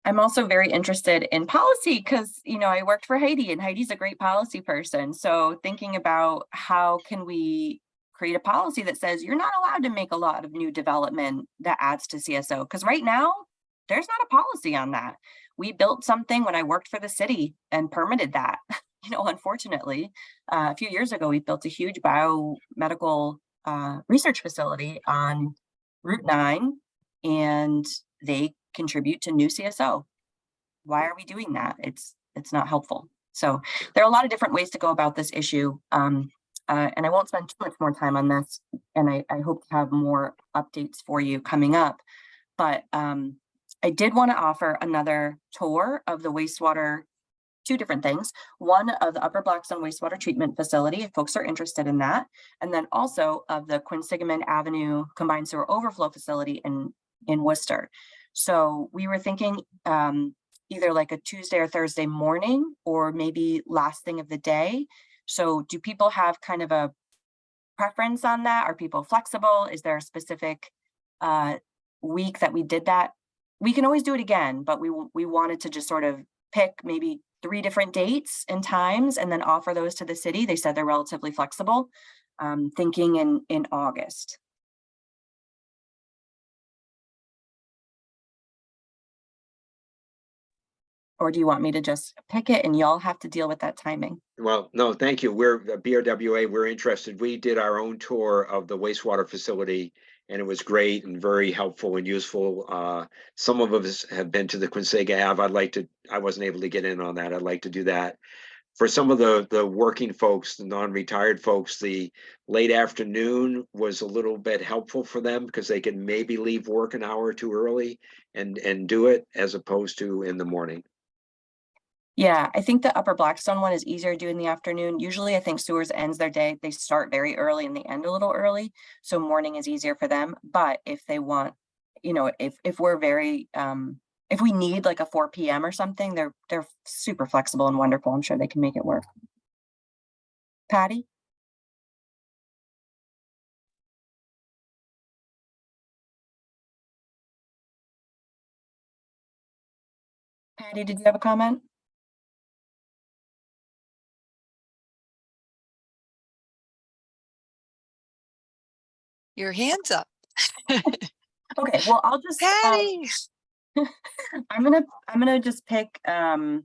Speaker 1: I'm also very interested in policy because, I worked for Heidi, and Heidi's a great policy person. So thinking about how can we create a policy that says you're not allowed to make a lot of new development that adds to CSO, because right now there's not a policy on that. We built something when I worked for the city and permitted that. Unfortunately, a few years ago, we built a huge biomedical research facility on Route 9, and they contribute to new CSO. Why are we doing that? It's not helpful. So there are a lot of different ways to go about this issue. And I won't spend too much more time on this. And I hope to have more updates for you coming up. But I did want to offer another tour of the wastewater, 2 different things. One of the Upper Blackstone Wastewater Treatment Facility, if folks are interested in that. And then also of the Quinsigamond Avenue Combined Sewer Overflow Facility in Worcester. So we were thinking either like a Tuesday or Thursday morning, or maybe last thing of the day. So do people have kind of a preference on that? Are people flexible? Is there a specific week that we did that? We can always do it again, but we wanted to just sort of pick maybe 3 different dates and times and then offer those to the city. They said they're relatively flexible, thinking in August. Or do you want me to just pick it and y'all have to deal with that timing?
Speaker 4: Well, no, thank you. We're BRWA, we're interested. We did our own tour of the wastewater facility, and it was great and very helpful and useful. Some of us have been to the Quinsiga Ave. I wasn't able to get in on that. I'd like to do that. For some of the working folks, the non-retired folks, the late afternoon was a little bit helpful for them because they can maybe leave work an hour or 2 early and do it, as opposed to in the morning.
Speaker 1: Yeah, I think the Upper Blackstone one is easier to do in the afternoon. Usually I think sewers ends their day. They start very early and they end a little early. So morning is easier for them. But if they want, if we're very, if we need like a 4 p.m. or something, they're super flexible and wonderful. I'm sure they can make it work. Patty? Patty, did you have a comment?
Speaker 5: Your hand's up.
Speaker 1: Okay, well, I'll just
Speaker 5: Patty.
Speaker 1: I'm gonna just pick some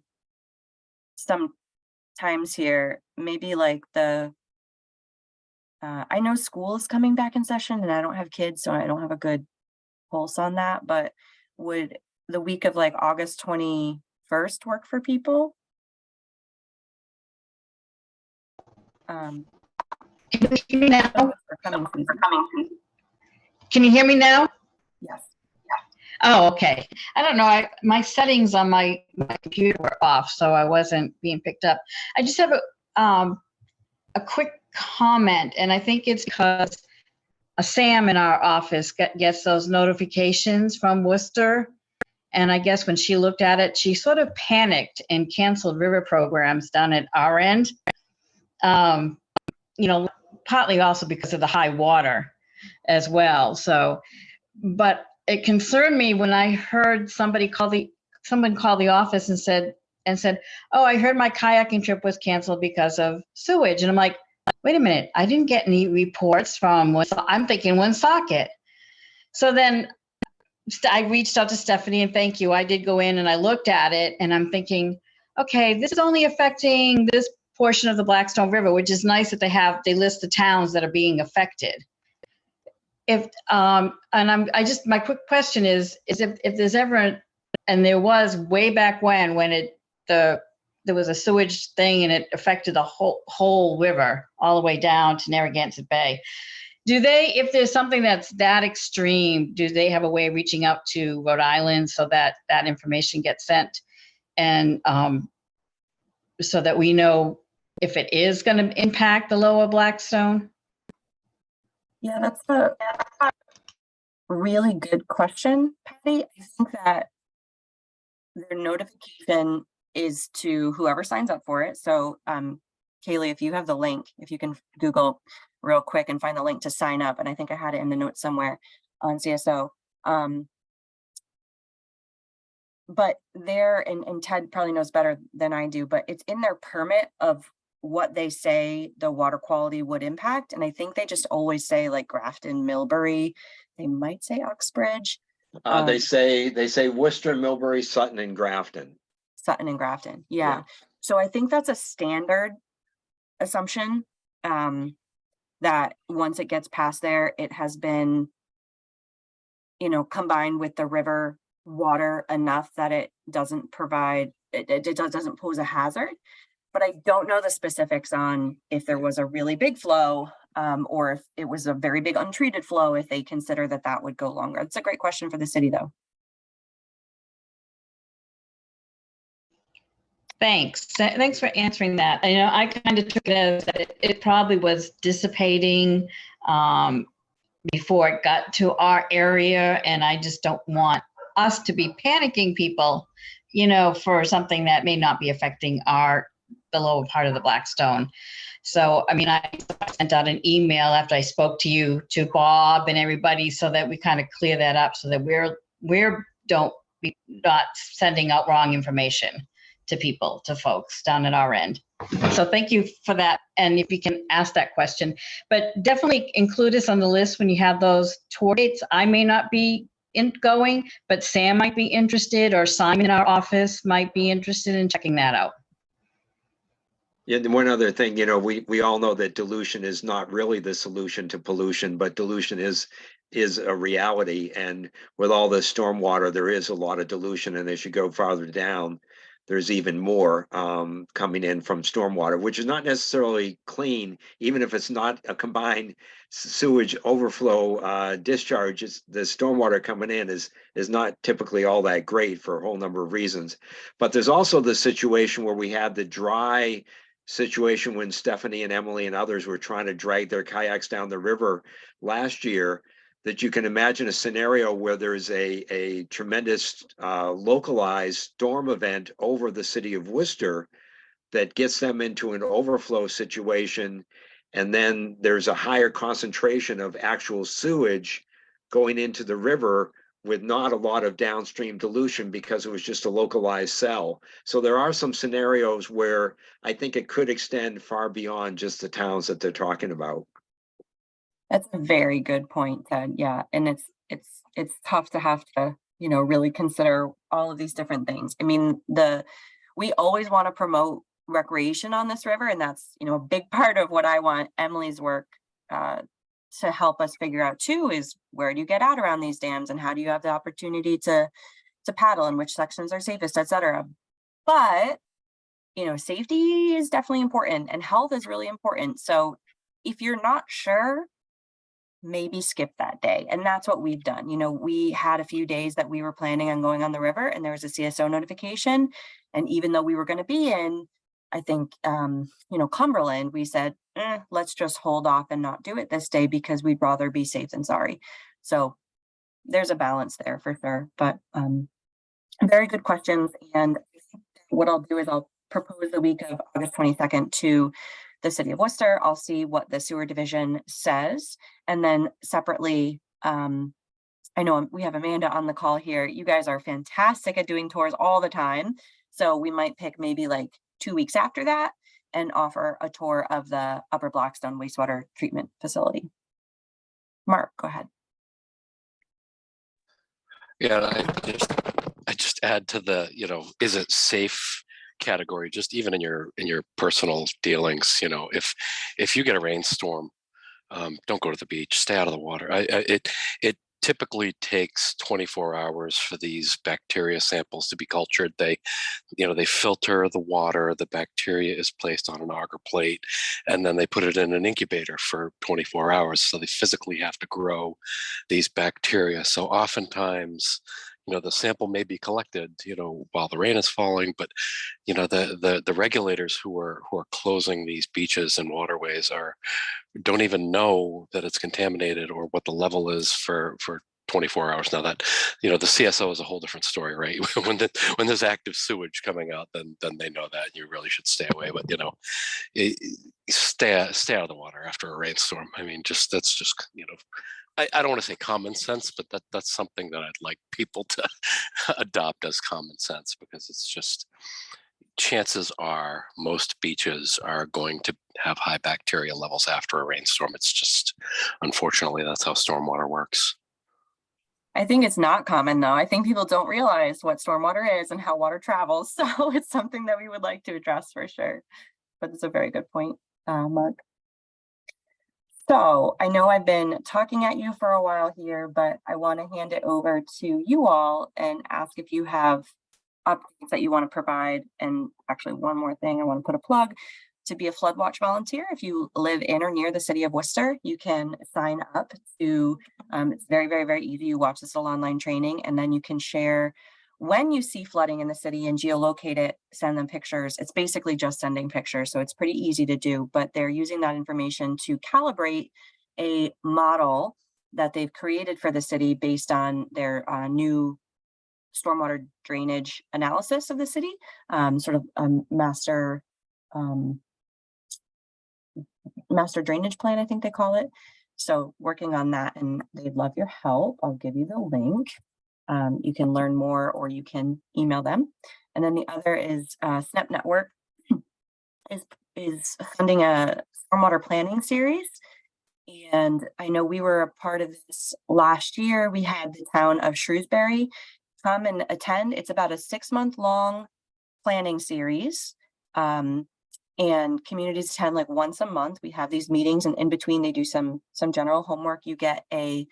Speaker 1: times here, maybe like I know school is coming back in session and I don't have kids, so I don't have a good pulse on that, but would the week of like August 21st work for people?
Speaker 6: Can you hear me now?
Speaker 1: For coming season.
Speaker 6: Can you hear me now?
Speaker 1: Yes.
Speaker 6: Oh, okay. I don't know. My settings on my computer were off, so I wasn't being picked up. I just have a quick comment, and I think it's because Sam in our office gets those notifications from Worcester. And I guess when she looked at it, she sort of panicked and canceled river programs down at our end. You know, partly also because of the high water as well. So, but it concerned me when I heard someone call the office and said, "Oh, I heard my kayaking trip was canceled because of sewage." And I'm like, wait a minute, I didn't get any reports from I'm thinking Woonsocket. So then I reached out to Stephanie, and thank you. I did go in and I looked at it, and I'm thinking, okay, this is only affecting this portion of the Blackstone River, which is nice that they list the towns that are being affected. If my quick question is if there's ever, and there was way back when there was a sewage thing and it affected the whole river all the way down to Narragansett Bay. Do they, if there's something that's that extreme, do they have a way of reaching out to Rhode Island so that that information gets sent? And so that we know if it is going to impact the lower Blackstone?
Speaker 1: Yeah, that's a really good question, Patty. I think that their notification is to whoever signs up for it. So Kaylee, if you have the link, if you can Google real quick and find the link to sign up, and I think I had it in the notes somewhere on CSO. But there, and Ted probably knows better than I do, but it's in their permit of what they say the water quality would impact. And I think they just always say like Grafton, Millbury. They might say Uxbridge.
Speaker 4: They say Worcester, Millbury, Sutton, and Grafton.
Speaker 1: Sutton and Grafton. Yeah. So I think that's a standard assumption, that once it gets past there, it has been, combined with the river water enough that it doesn't provide, it doesn't pose a hazard. But I don't know the specifics on if there was a really big flow, or if it was a very big untreated flow, if they consider that would go longer. It's a great question for the city, though.
Speaker 6: Thanks. Thanks for answering that. I kind of took it as that it probably was dissipating before it got to our area, and I just don't want us to be panicking people, for something that may not be affecting the lower part of the Blackstone. So, I sent out an email after I spoke to you, to Bob and everybody, so that we kind of clear that up, so that we're not sending out wrong information to people, to folks down at our end. So thank you for that. And if you can ask that question, but definitely include us on the list when you have those tour dates. I may not be going, but Sam might be interested, or Simon in our office might be interested in checking that out.
Speaker 4: Yeah, and one other thing, we all know that dilution is not really the solution to pollution, but dilution is a reality. And with all the stormwater, there is a lot of dilution. And as you go farther down, there's even more coming in from stormwater, which is not necessarily clean, even if it's not a combined sewage overflow discharge. The stormwater coming in is not typically all that great for a whole number of reasons. But there's also the situation where we had the dry situation when Stephanie and Emily and others were trying to drag their kayaks down the river last year, that you can imagine a scenario where there's a tremendous localized storm event over the city of Worcester that gets them into an overflow situation. And then there's a higher concentration of actual sewage going into the river with not a lot of downstream dilution because it was just a localized cell. So there are some scenarios where I think it could extend far beyond just the towns that they're talking about.
Speaker 1: That's a very good point, Ted. Yeah, and it's tough to have to, really consider all of these different things. We always want to promote recreation on this river. And that's, a big part of what I want Emily's work to help us figure out too, is where do you get out around these dams and how do you have the opportunity to paddle and which sections are safest, etc. But, safety is definitely important and health is really important. So if you're not sure, maybe skip that day. And that's what we've done. We had a few days that we were planning on going on the river and there was a CSO notification. And even though we were going to be in, I think, Cumberland, we said, let's just hold off and not do it this day because we'd rather be safe than sorry. So there's a balance there for sure. But very good questions. And what I'll do is I'll propose the week of August 22nd to the city of Worcester. I'll see what the sewer division says. And then separately, I know we have Amanda on the call here. You guys are fantastic at doing tours all the time. So we might pick maybe like 2 weeks after that and offer a tour of the Upper Blackstone wastewater treatment facility. Mark, go ahead.
Speaker 15: Yeah, I just add to the, is it safe category, just even in your personal dealings. If you get a rainstorm, don't go to the beach, stay out of the water. It typically takes 24 hours for these bacteria samples to be cultured. They filter the water, the bacteria is placed on an agar plate, and then they put it in an incubator for 24 hours. So they physically have to grow these bacteria. So oftentimes, the sample may be collected, while the rain is falling, but the regulators who are closing these beaches and waterways don't even know that it's contaminated or what the level is for 24 hours. Now that the CSO is a whole different story, right? when there's active sewage coming out, then they know that and you really should stay away. But stay out of the water after a rainstorm. I mean, that's just I don't want to say common sense, but that's something that I'd like people to adopt as common sense, because it's just, chances are most beaches are going to have high bacteria levels after a rainstorm. It's just, unfortunately, that's how stormwater works.
Speaker 1: I think it's not common though. I think people don't realize what stormwater is and how water travels. So it's something that we would like to address for sure. But it's a very good point, Mark. So I know I've been talking at you for a while here, but I want to hand it over to you all and ask if you have updates that you want to provide. And actually one more thing, I want to put a plug to be a flood watch volunteer. If you live in or near the city of Worcester, you can sign up to, it's very, very, very easy. You watch this little online training and then you can share when you see flooding in the city and geolocate it, send them pictures. It's basically just sending pictures. So it's pretty easy to do, but they're using that information to calibrate a model that they've created for the city based on their new stormwater drainage analysis of the city, sort of master drainage plan, I think they call it. So working on that, and they'd love your help. I'll give you the link. You can learn more or you can email them. And then the other is SNEP Network is funding a stormwater planning series. And I know we were a part of this last year. We had the town of Shrewsbury come and attend. It's about a 6-month-long planning series. And communities attend like once a month. We have these meetings, and in between they do some general homework. You get a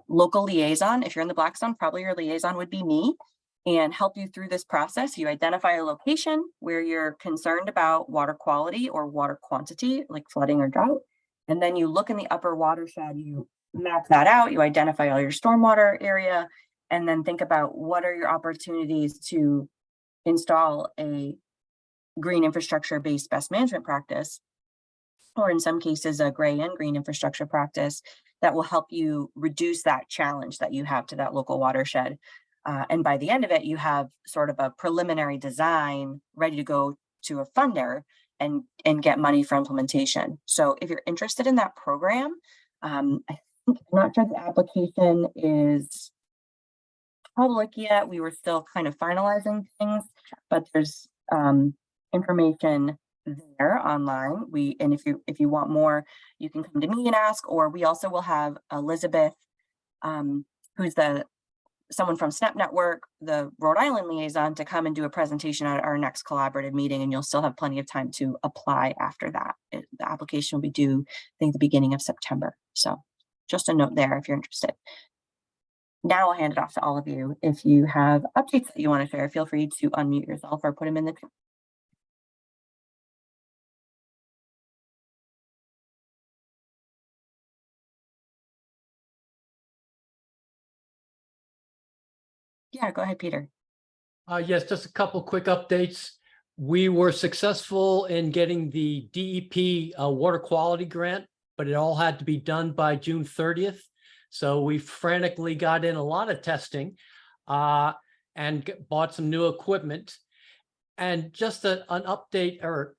Speaker 1: local liaison. If you're in the Blackstone, probably your liaison would be me, and help you through this process. You identify a location where you're concerned about water quality or water quantity, like flooding or drought. And then you look in the upper watershed, you map that out, you identify all your stormwater area, and then think about what are your opportunities to install a green infrastructure based best management practice, or in some cases a gray and green infrastructure practice that will help you reduce that challenge that you have to that local watershed. And by the end of it, you have sort of a preliminary design ready to go to a funder and get money for implementation. So if you're interested in that program, I'm not sure the application is public yet. We were still kind of finalizing things, but there's information there online. And if you want more, you can come to me and ask, or we also will have Elizabeth, who's the someone from SNAP Network, the Rhode Island liaison, to come and do a presentation at our next collaborative meeting, and you'll still have plenty of time to apply after that. The application will be due, I think, the beginning of September. So just a note there if you're interested. Now I'll hand it off to all of you. If you have updates that you want to share, feel free to unmute yourself or put them in the chat. Yeah, go ahead, Peter.
Speaker 9: Yes, just a couple quick updates. We were successful in getting the DEP water quality grant, but it all had to be done by June 30th. So we frantically got in a lot of testing and bought some new equipment. And just an update, or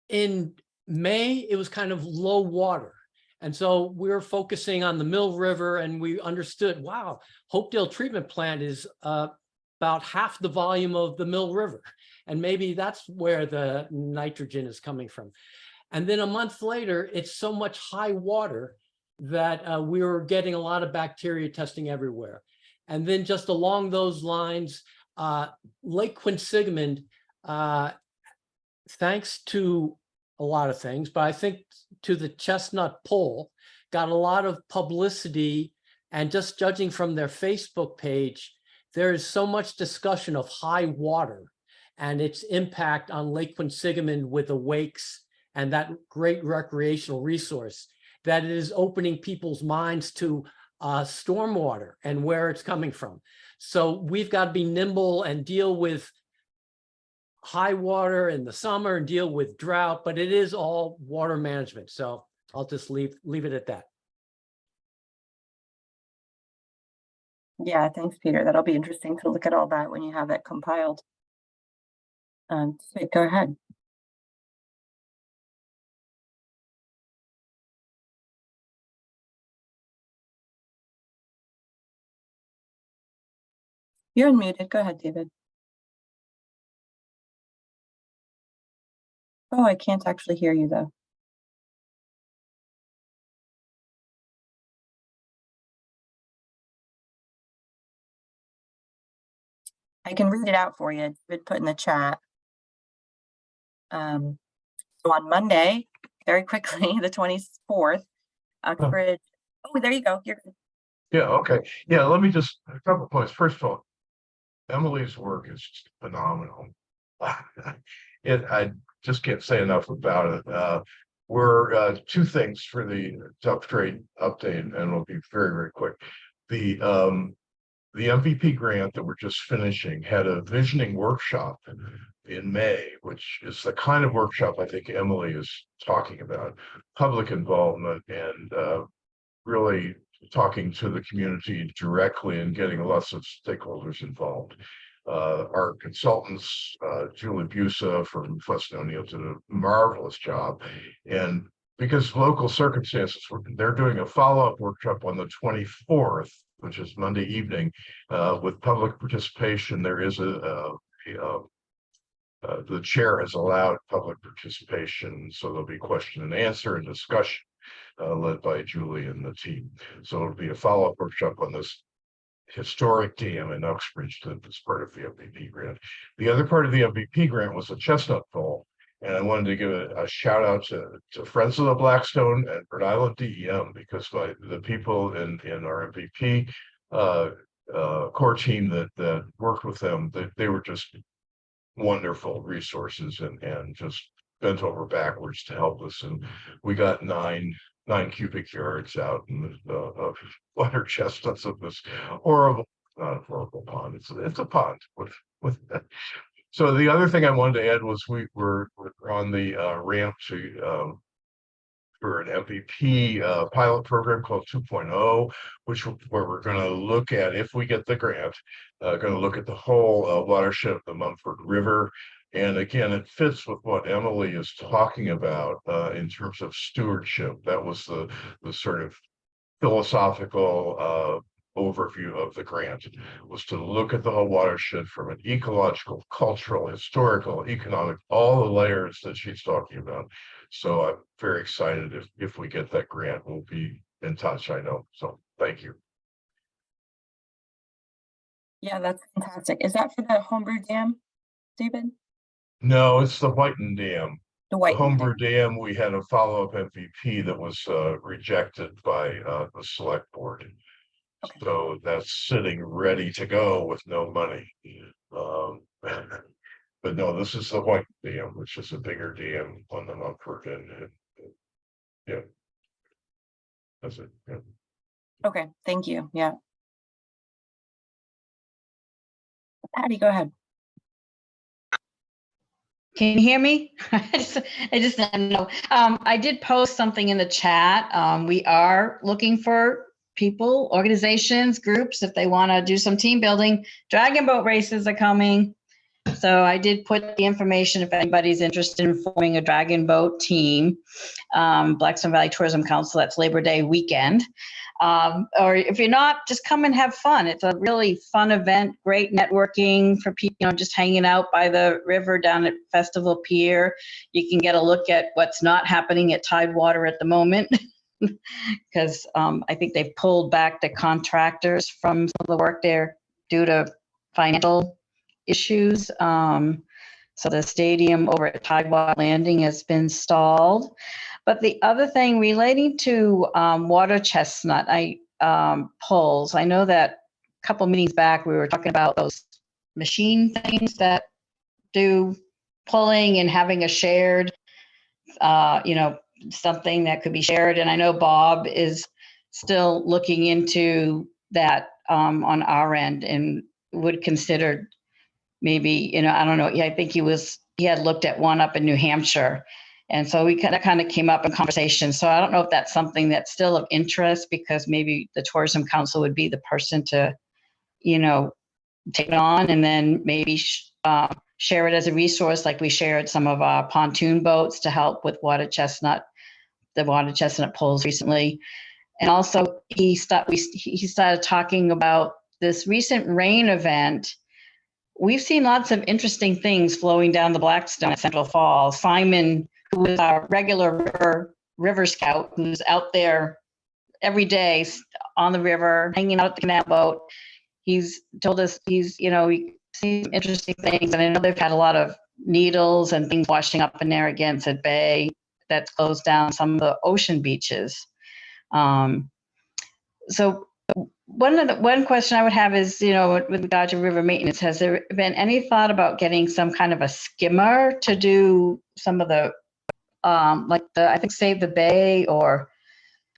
Speaker 9: in May, it was kind of low water. And so we were focusing on the Mill River, and we understood, wow, Hopedale treatment plant is about half the volume of the Mill River. And maybe that's where the nitrogen is coming from. And then a month later, it's so much high water that we were getting a lot of bacteria testing everywhere. And then just along those lines, Lake Quinsigamond, thanks to a lot of things, but I think to the Chestnut poll, got a lot of publicity, and just judging from their Facebook page, there is so much discussion of high water and its impact on Lake Quinsigamond with the wakes and that great recreational resource, that it is opening people's minds to stormwater and where it's coming from. So we've got to be nimble and deal with high water in the summer and deal with drought, but it is all water management. So I'll just leave it at that.
Speaker 1: Yeah, thanks, Peter. That'll be interesting to look at all that when you have it compiled. So go ahead. You're unmuted. Go ahead, David. Oh, I can't actually hear you though. I can read it out for you. David put in the chat. So on Monday, very quickly, the 24th, Uxbridge. Oh, there you go. You're good.
Speaker 7: Yeah, okay. Yeah, let me just, a couple of points. First of all, Emily's work is just phenomenal. I just can't say enough about it. We're two things for the substrate update, and it'll be very, very quick. The MVP grant that we're just finishing had a visioning workshop in May, which is the kind of workshop I think Emily is talking about, public involvement and really talking to the community directly and getting lots of stakeholders involved. Our consultants, Julie Busa from West O'Neill, did a marvelous job. And because of local circumstances, they're doing a follow-up workshop on the 24th, which is Monday evening, with public participation. There is the chair has allowed public participation, so there'll be question and answer and discussion led by Julie and the team. So it'll be a follow-up workshop on this historic dam in Uxbridge that's part of the MVP grant. The other part of the MVP grant was a chestnut poll, and I wanted to give a shout out to Friends of the Blackstone and Rhode Island DEM, because the people in our MVP core team that worked with them, they were just wonderful resources and just bent over backwards to help us. And we got nine cubic yards out in the water chestnuts of this horrible, not a horrible pond. It's a pond with that. So the other thing I wanted to add was we're on the ramp to for an MVP pilot program called 2.0, where we're going to look at, if we get the grant, going to look at the whole watershed of the Mumford River. And again, it fits with what Emily is talking about in terms of stewardship. That was the sort of philosophical overview of the grant, was to look at the whole watershed from an ecological, cultural, historical, economic, all the layers that she's talking about. So I'm very excited if we get that grant. We'll be in touch, I know. So thank you.
Speaker 1: Yeah, that's fantastic. Is that for the Homebrew Dam, David?
Speaker 7: No, it's the Whiten Dam.
Speaker 1: The
Speaker 7: The
Speaker 1: Whiten
Speaker 7: Homebrew Dam, we had a follow-up MVP that was rejected by the select board.
Speaker 1: Okay.
Speaker 7: So that's sitting ready to go with no money. But no, this is the White Dam, which is a bigger dam on the Mumford and yeah. That's it. Yeah.
Speaker 1: Okay, thank you. Yeah. Patty, go ahead.
Speaker 6: Can you hear me? I just didn't know. I did post something in the chat. We are looking for people, organizations, groups, if they want to do some team building. Dragon boat races are coming. So I did put the information if anybody's interested in forming a dragon boat team. Blackstone Valley Tourism Council, that's Labor Day weekend. Or if you're not, just come and have fun. It's a really fun event, great networking for people, just hanging out by the river down at Festival Pier. You can get a look at what's not happening at Tidewater at the moment. Because I think they've pulled back the contractors from some of the work there due to financial issues. So the stadium over at Tidewater Landing has been stalled. But the other thing relating to water chestnut pulls, I know that a couple meetings back we were talking about those machine things that do pulling and having a shared, something that could be shared. And I know Bob is still looking into that on our end and would consider maybe, I don't know. Yeah, I think he had looked at one up in New Hampshire. And so we kind of came up in conversation. So I don't know if that's something that's still of interest, because maybe the Tourism Council would be the person to, take it on and then maybe share it as a resource, like we shared some of our pontoon boats to help with the water chestnut pulls recently. And also he started talking about this recent rain event. We've seen lots of interesting things flowing down the Blackstone at Central Falls. Simon, who is our regular river scout, who's out there every day on the river, hanging out at the canal boat, he's told us he's seen interesting things. And I know they've had a lot of needles and things washing up in Narragansett Bay that's closed down some of the ocean beaches. So one question I would have is, with regard to river maintenance, has there been any thought about getting some kind of a skimmer to do some of the, I think Save the Bay or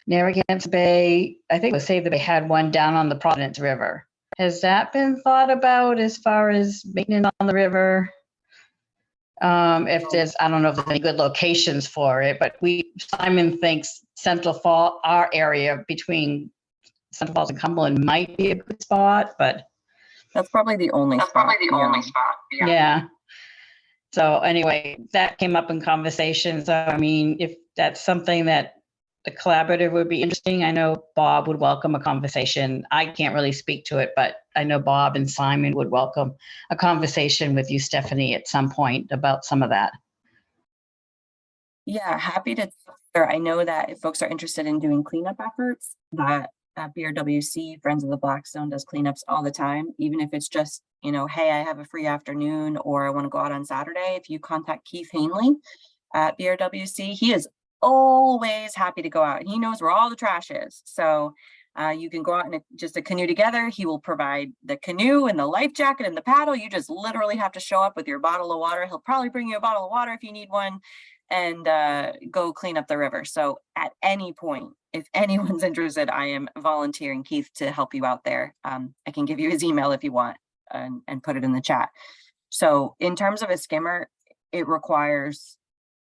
Speaker 6: Narragansett Bay, I think it was Save the Bay had one down on the Providence River. Has that been thought about as far as maintenance on the river? If there's, I don't know if there's any good locations for it, but Simon thinks Central Falls, our area between Central Falls and Cumberland might be a good spot, but
Speaker 1: that's probably the only spot.
Speaker 6: Yeah. So anyway, that came up in conversation. So I mean, if that's something that the collaborative would be interesting, I know Bob would welcome a conversation. I can't really speak to it, but I know Bob and Simon would welcome a conversation with you, Stephanie, at some point about some of that.
Speaker 1: Yeah, happy to. I know that if folks are interested in doing cleanup efforts, that BRWC, Friends of the Blackstone, does cleanups all the time, even if it's just, hey, I have a free afternoon or I want to go out on Saturday. If you contact Keith Hanley at BRWC, he is always happy to go out and he knows where all the trash is. So you can go out in just a canoe together. He will provide the canoe and the life jacket and the paddle. You just literally have to show up with your bottle of water. He'll probably bring you a bottle of water if you need one, and go clean up the river. So at any point, if anyone's interested, I am volunteering Keith to help you out there. I can give you his email if you want and put it in the chat. So in terms of a skimmer, it requires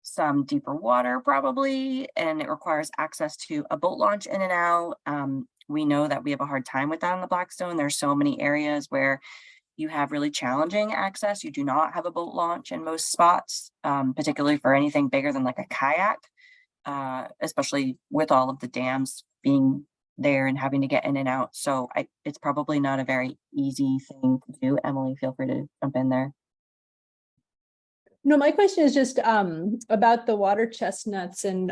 Speaker 1: some deeper water probably, and it requires access to a boat launch in and out. We know that we have a hard time with that on the Blackstone. There's so many areas where you have really challenging access. You do not have a boat launch in most spots, particularly for anything bigger than like a kayak, especially with all of the dams being there and having to get in and out. So it's probably not a very easy thing to do. Emily, feel free to jump in there.
Speaker 3: No, my question is just about the water chestnuts, and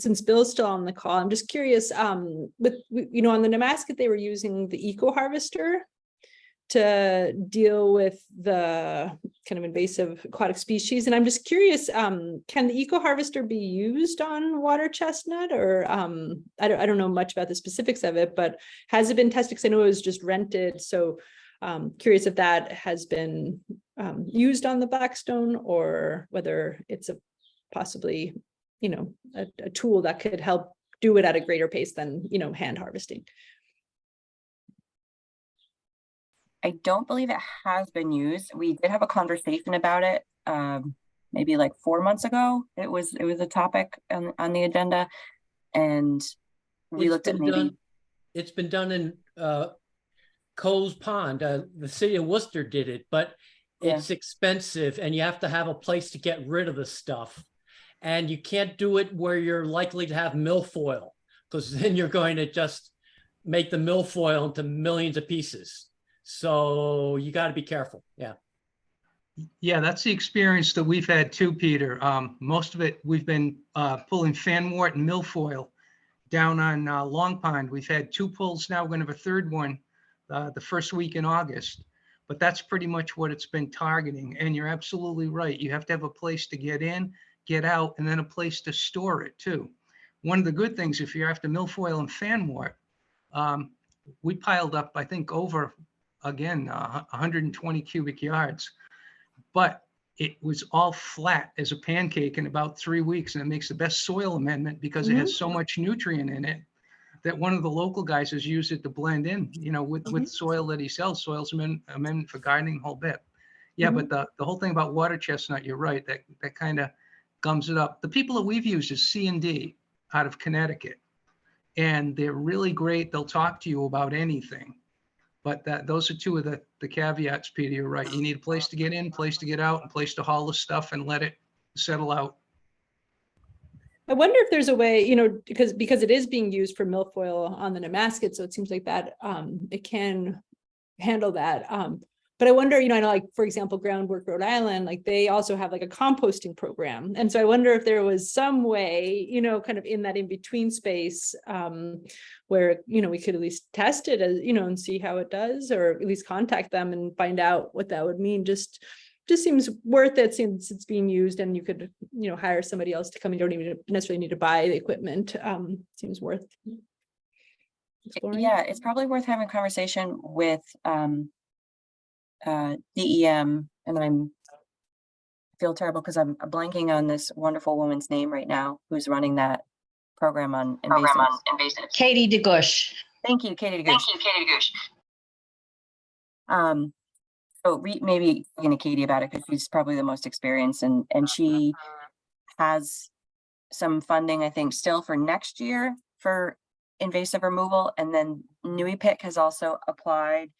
Speaker 3: since Bill's still on the call, I'm just curious, on the Nemasket, they were using the eco harvester to deal with the kind of invasive aquatic species. And I'm just curious, can the eco harvester be used on water chestnut, or I don't know much about the specifics of it, but has it been tested? Because I know it was just rented. So curious if that has been used on the Blackstone, or whether it's a possibly, you know, a tool that could help do it at a greater pace than, you know, hand harvesting.
Speaker 1: I don't believe it has been used. We did have a conversation about it maybe like 4 months ago. It was a topic on the agenda, and we looked at maybe.
Speaker 9: It's been done in Coles Pond. The city of Worcester did it, but it's expensive, and you have to have a place to get rid of the stuff. And you can't do it where you're likely to have milfoil, because then you're going to just make the milfoil into millions of pieces. So you got to be careful. Yeah.
Speaker 20: Yeah, that's the experience that we've had too, Peter. Most of it, we've been pulling fanwort and milfoil down on Long Pond. We've had 2 pulls now. We're going to have a 3rd one the first week in August. But that's pretty much what it's been targeting. And you're absolutely right. You have to have a place to get in, get out, and then a place to store it too. One of the good things, if you're after milfoil and fanwort, we piled up, I think, over, again, 120 cubic yards. But it was all flat as a pancake in about 3 weeks, and it makes the best soil amendment because it has so much nutrient in it that one of the local guys has used it to blend in, you know, with soil that he sells. Soil's amendment for gardening, whole bit. Yeah, but the whole thing about water chestnut, you're right, that kind of gums it up. The people that we've used is C&D out of Connecticut, and they're really great. They'll talk to you about anything. But those are 2 of the caveats, Peter. You're right. You need a place to get in, place to get out, and place to haul the stuff and let it settle out.
Speaker 3: I wonder if there's a way, you know, because it is being used for milfoil on the Nemasket, so it seems like that it can handle that. But I wonder, you know, I know, like, for example, Groundwork Rhode Island, like they also have like a composting program. And so I wonder if there was some way, you know, kind of in that in-between space where, you know, we could at least test it as, you know, and see how it does, or at least contact them and find out what that would mean. Just seems worth it since it's being used, and you could, you know, hire somebody else to come. You don't even necessarily need to buy the equipment. Seems worth exploring.
Speaker 1: Yeah, it's probably worth having a conversation with DEM, and I feel terrible because I'm blanking on this wonderful woman's name right now who's running that program on invasives.
Speaker 6: Katie DeGush.
Speaker 1: Thank you, Katie DeGush. So maybe talking to Katie about it, because she's probably the most experienced, and she has some funding, I think, still for next year for invasive removal. And then NUIPIC has also applied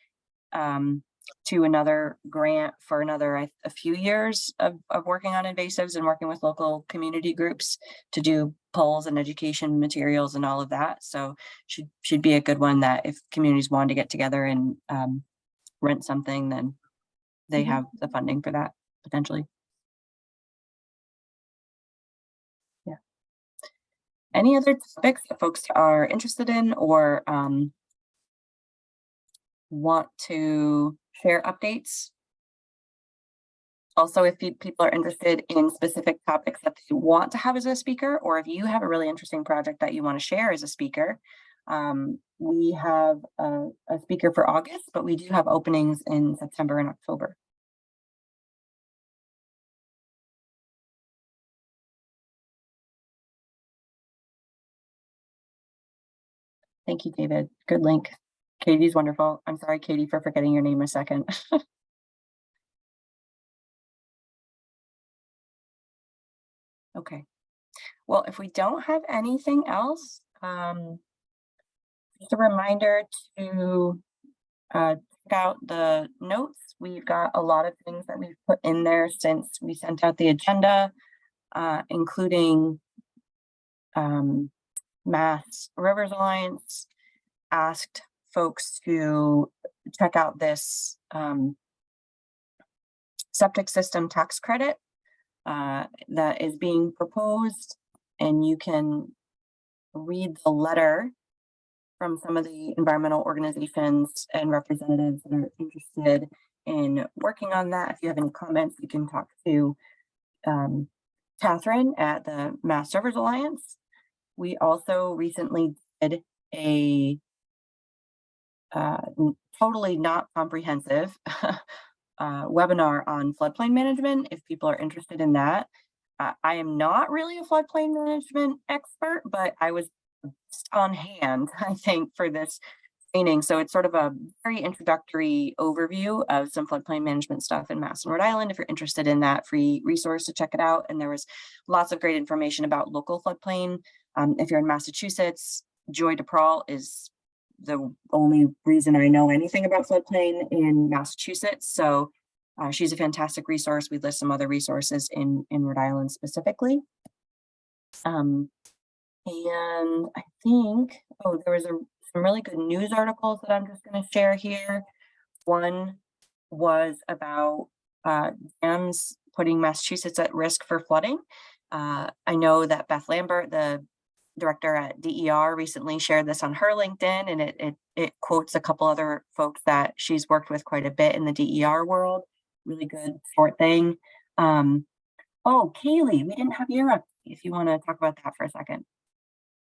Speaker 1: to another grant for another a few years of working on invasives and working with local community groups to do polls and education materials and all of that. So should be a good one that if communities want to get together and rent something, then they have the funding for that potentially. Yeah. Any other topics that folks are interested in or want to share updates? Also, if people are interested in specific topics that they want to have as a speaker, or if you have a really interesting project that you want to share as a speaker, we have a speaker for August, but we do have openings in September and October. Thank you, David. Good link. Katie's wonderful. I'm sorry, Katie, for forgetting your name a second. Okay. Well, if we don't have anything else, just a reminder to check out the notes. We've got a lot of things that we've put in there since we sent out the agenda, including Mass Rivers Alliance asked folks to check out this septic system tax credit that is being proposed, and you can read the letter from some of the environmental organizations and representatives that are interested in working on that. If you have any comments, you can talk to Catherine at the Mass Rivers Alliance. We also recently did a totally not comprehensive webinar on floodplain management, if people are interested in that. I am not really a floodplain management expert, but I was on hand, I think, for this training. So it's sort of a very introductory overview of some floodplain management stuff in Mass and Rhode Island. If you're interested in that free resource, to check it out. And there was lots of great information about local floodplain. If you're in Massachusetts, Joy DePrawl is the only reason I know anything about floodplain in Massachusetts. So she's a fantastic resource. We list some other resources in Rhode Island specifically. And I think, there was some really good news articles that I'm just going to share here. One was about dams putting Massachusetts at risk for flooding. I know that Beth Lambert, the director at DER, recently shared this on her LinkedIn, and it quotes a couple other folks that she's worked with quite a bit in the DER world. Really good short thing. Kaylee, we didn't have your update. If you want to talk about that for a second.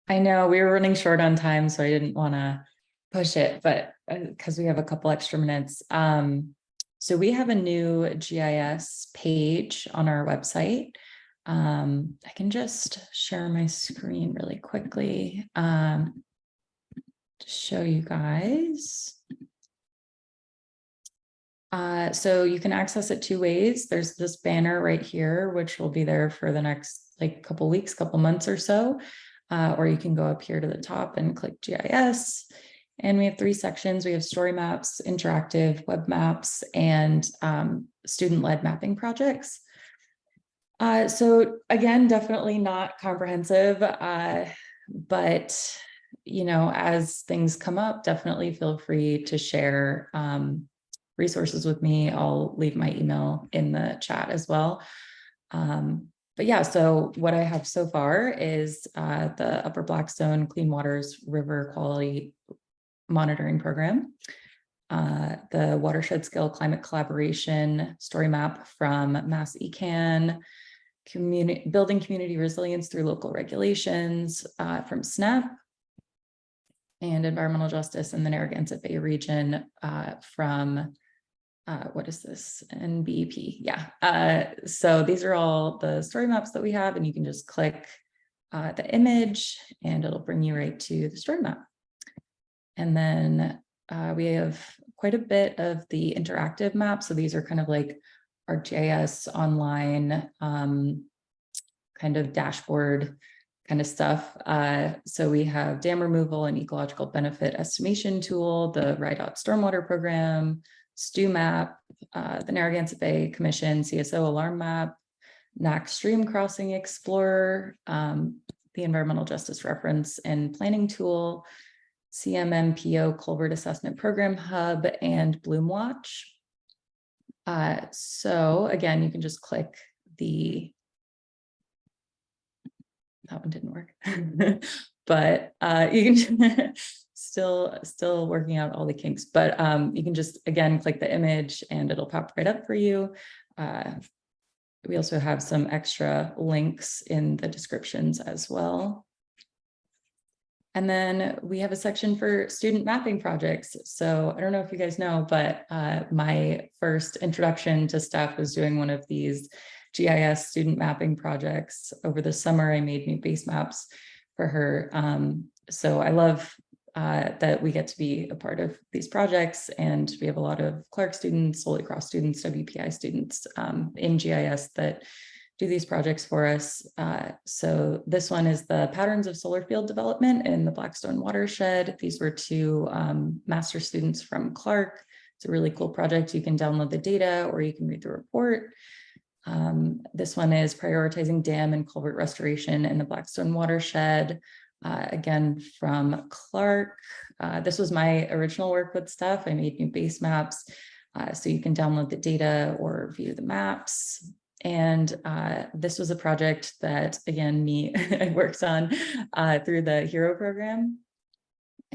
Speaker 2: I know we were running short on time, so I didn't want to push it, but because we have a couple extra minutes. So we have a new GIS page on our website. I can just share my screen really quickly to show you guys. So you can access it two ways. There's this banner right here, which will be there for the next couple weeks, couple months or so. Or you can go up here to the top and click GIS. And we have three sections. We have story maps, interactive web maps, and student-led mapping projects. So again, definitely not comprehensive, but as things come up, definitely feel free to share resources with me. I'll leave my email in the chat as well. But yeah, so what I have so far is the Upper Blackstone Clean Waters River Quality Monitoring Program, the Watershed Scale Climate Collaboration Story Map from Mass Econ, Building Community Resilience Through Local Regulations from SNAP, and Environmental Justice in the Narragansett Bay region from what is this? NBEP. Yeah. So these are all the story maps that we have, and you can just click the image and it'll bring you right to the story map. And then we have quite a bit of the interactive maps. So these are kind of like our GIS online kind of dashboard kind of stuff. So we have dam removal and ecological benefit estimation tool, the RIDOT stormwater program, STU map, the Narragansett Bay Commission CSO alarm map, NAC stream crossing explorer, the environmental justice reference and planning tool, CMMPO culvert assessment program hub, and Bloom Watch. So again, you can just click that one didn't work, but you can still working out all the kinks, but you can just, again, click the image and it'll pop right up for you. We also have some extra links in the descriptions as well. And then we have a section for student mapping projects. So I don't know if you guys know, but my first introduction to Steph was doing one of these GIS student mapping projects. Over the summer, I made new base maps for her. So I love that we get to be a part of these projects, and we have a lot of Clark students, Holy Cross students, WPI students in GIS that do these projects for us. So this one is the patterns of solar field development in the Blackstone Watershed. These were two master students from Clark. It's a really cool project. You can download the data or you can read the report. This one is prioritizing dam and culvert restoration in the Blackstone Watershed. Again, from Clark. This was my original work with Steph. I made new base maps, so you can download the data or view the maps. And this was a project that, again, I worked on through the HERO program.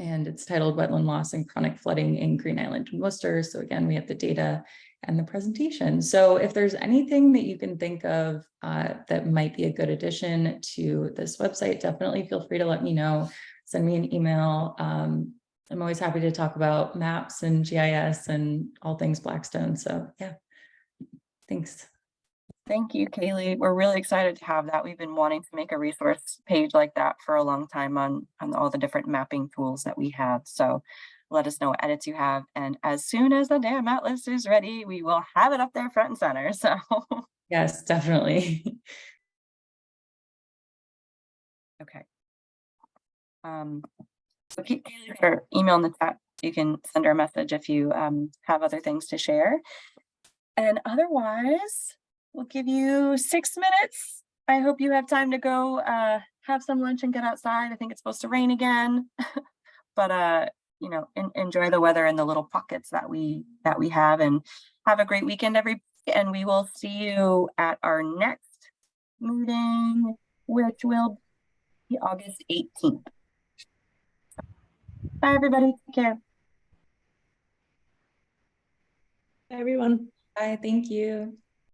Speaker 2: and it's titled Wetland Loss and Chronic Flooding in Green Island and Worcester. So again, we have the data and the presentation. So if there's anything that you can think of that might be a good addition to this website, definitely feel free to let me know. Send me an email. I'm always happy to talk about maps and GIS and all things Blackstone. So yeah, thanks.
Speaker 1: Thank you, Kaylee. We're really excited to have that. We've been wanting to make a resource page like that for a long time on all the different mapping tools that we have. So let us know what edits you have. And as soon as the dam atlas is ready, we will have it up there front and center. So
Speaker 2: yes, definitely.
Speaker 1: okay. So Kaylee, or email in the chat. You can send her a message if you have other things to share. And otherwise, we'll give you 6 minutes. I hope you have time to go have some lunch and get outside. I think it's supposed to rain again, but you know, enjoy the weather and the little pockets that we have, and have a great weekend, everybody. And we will see you at our next meeting, which will be August 18th. Bye, everybody. Take care.
Speaker 3: Bye, everyone.
Speaker 2: Bye. Thank you.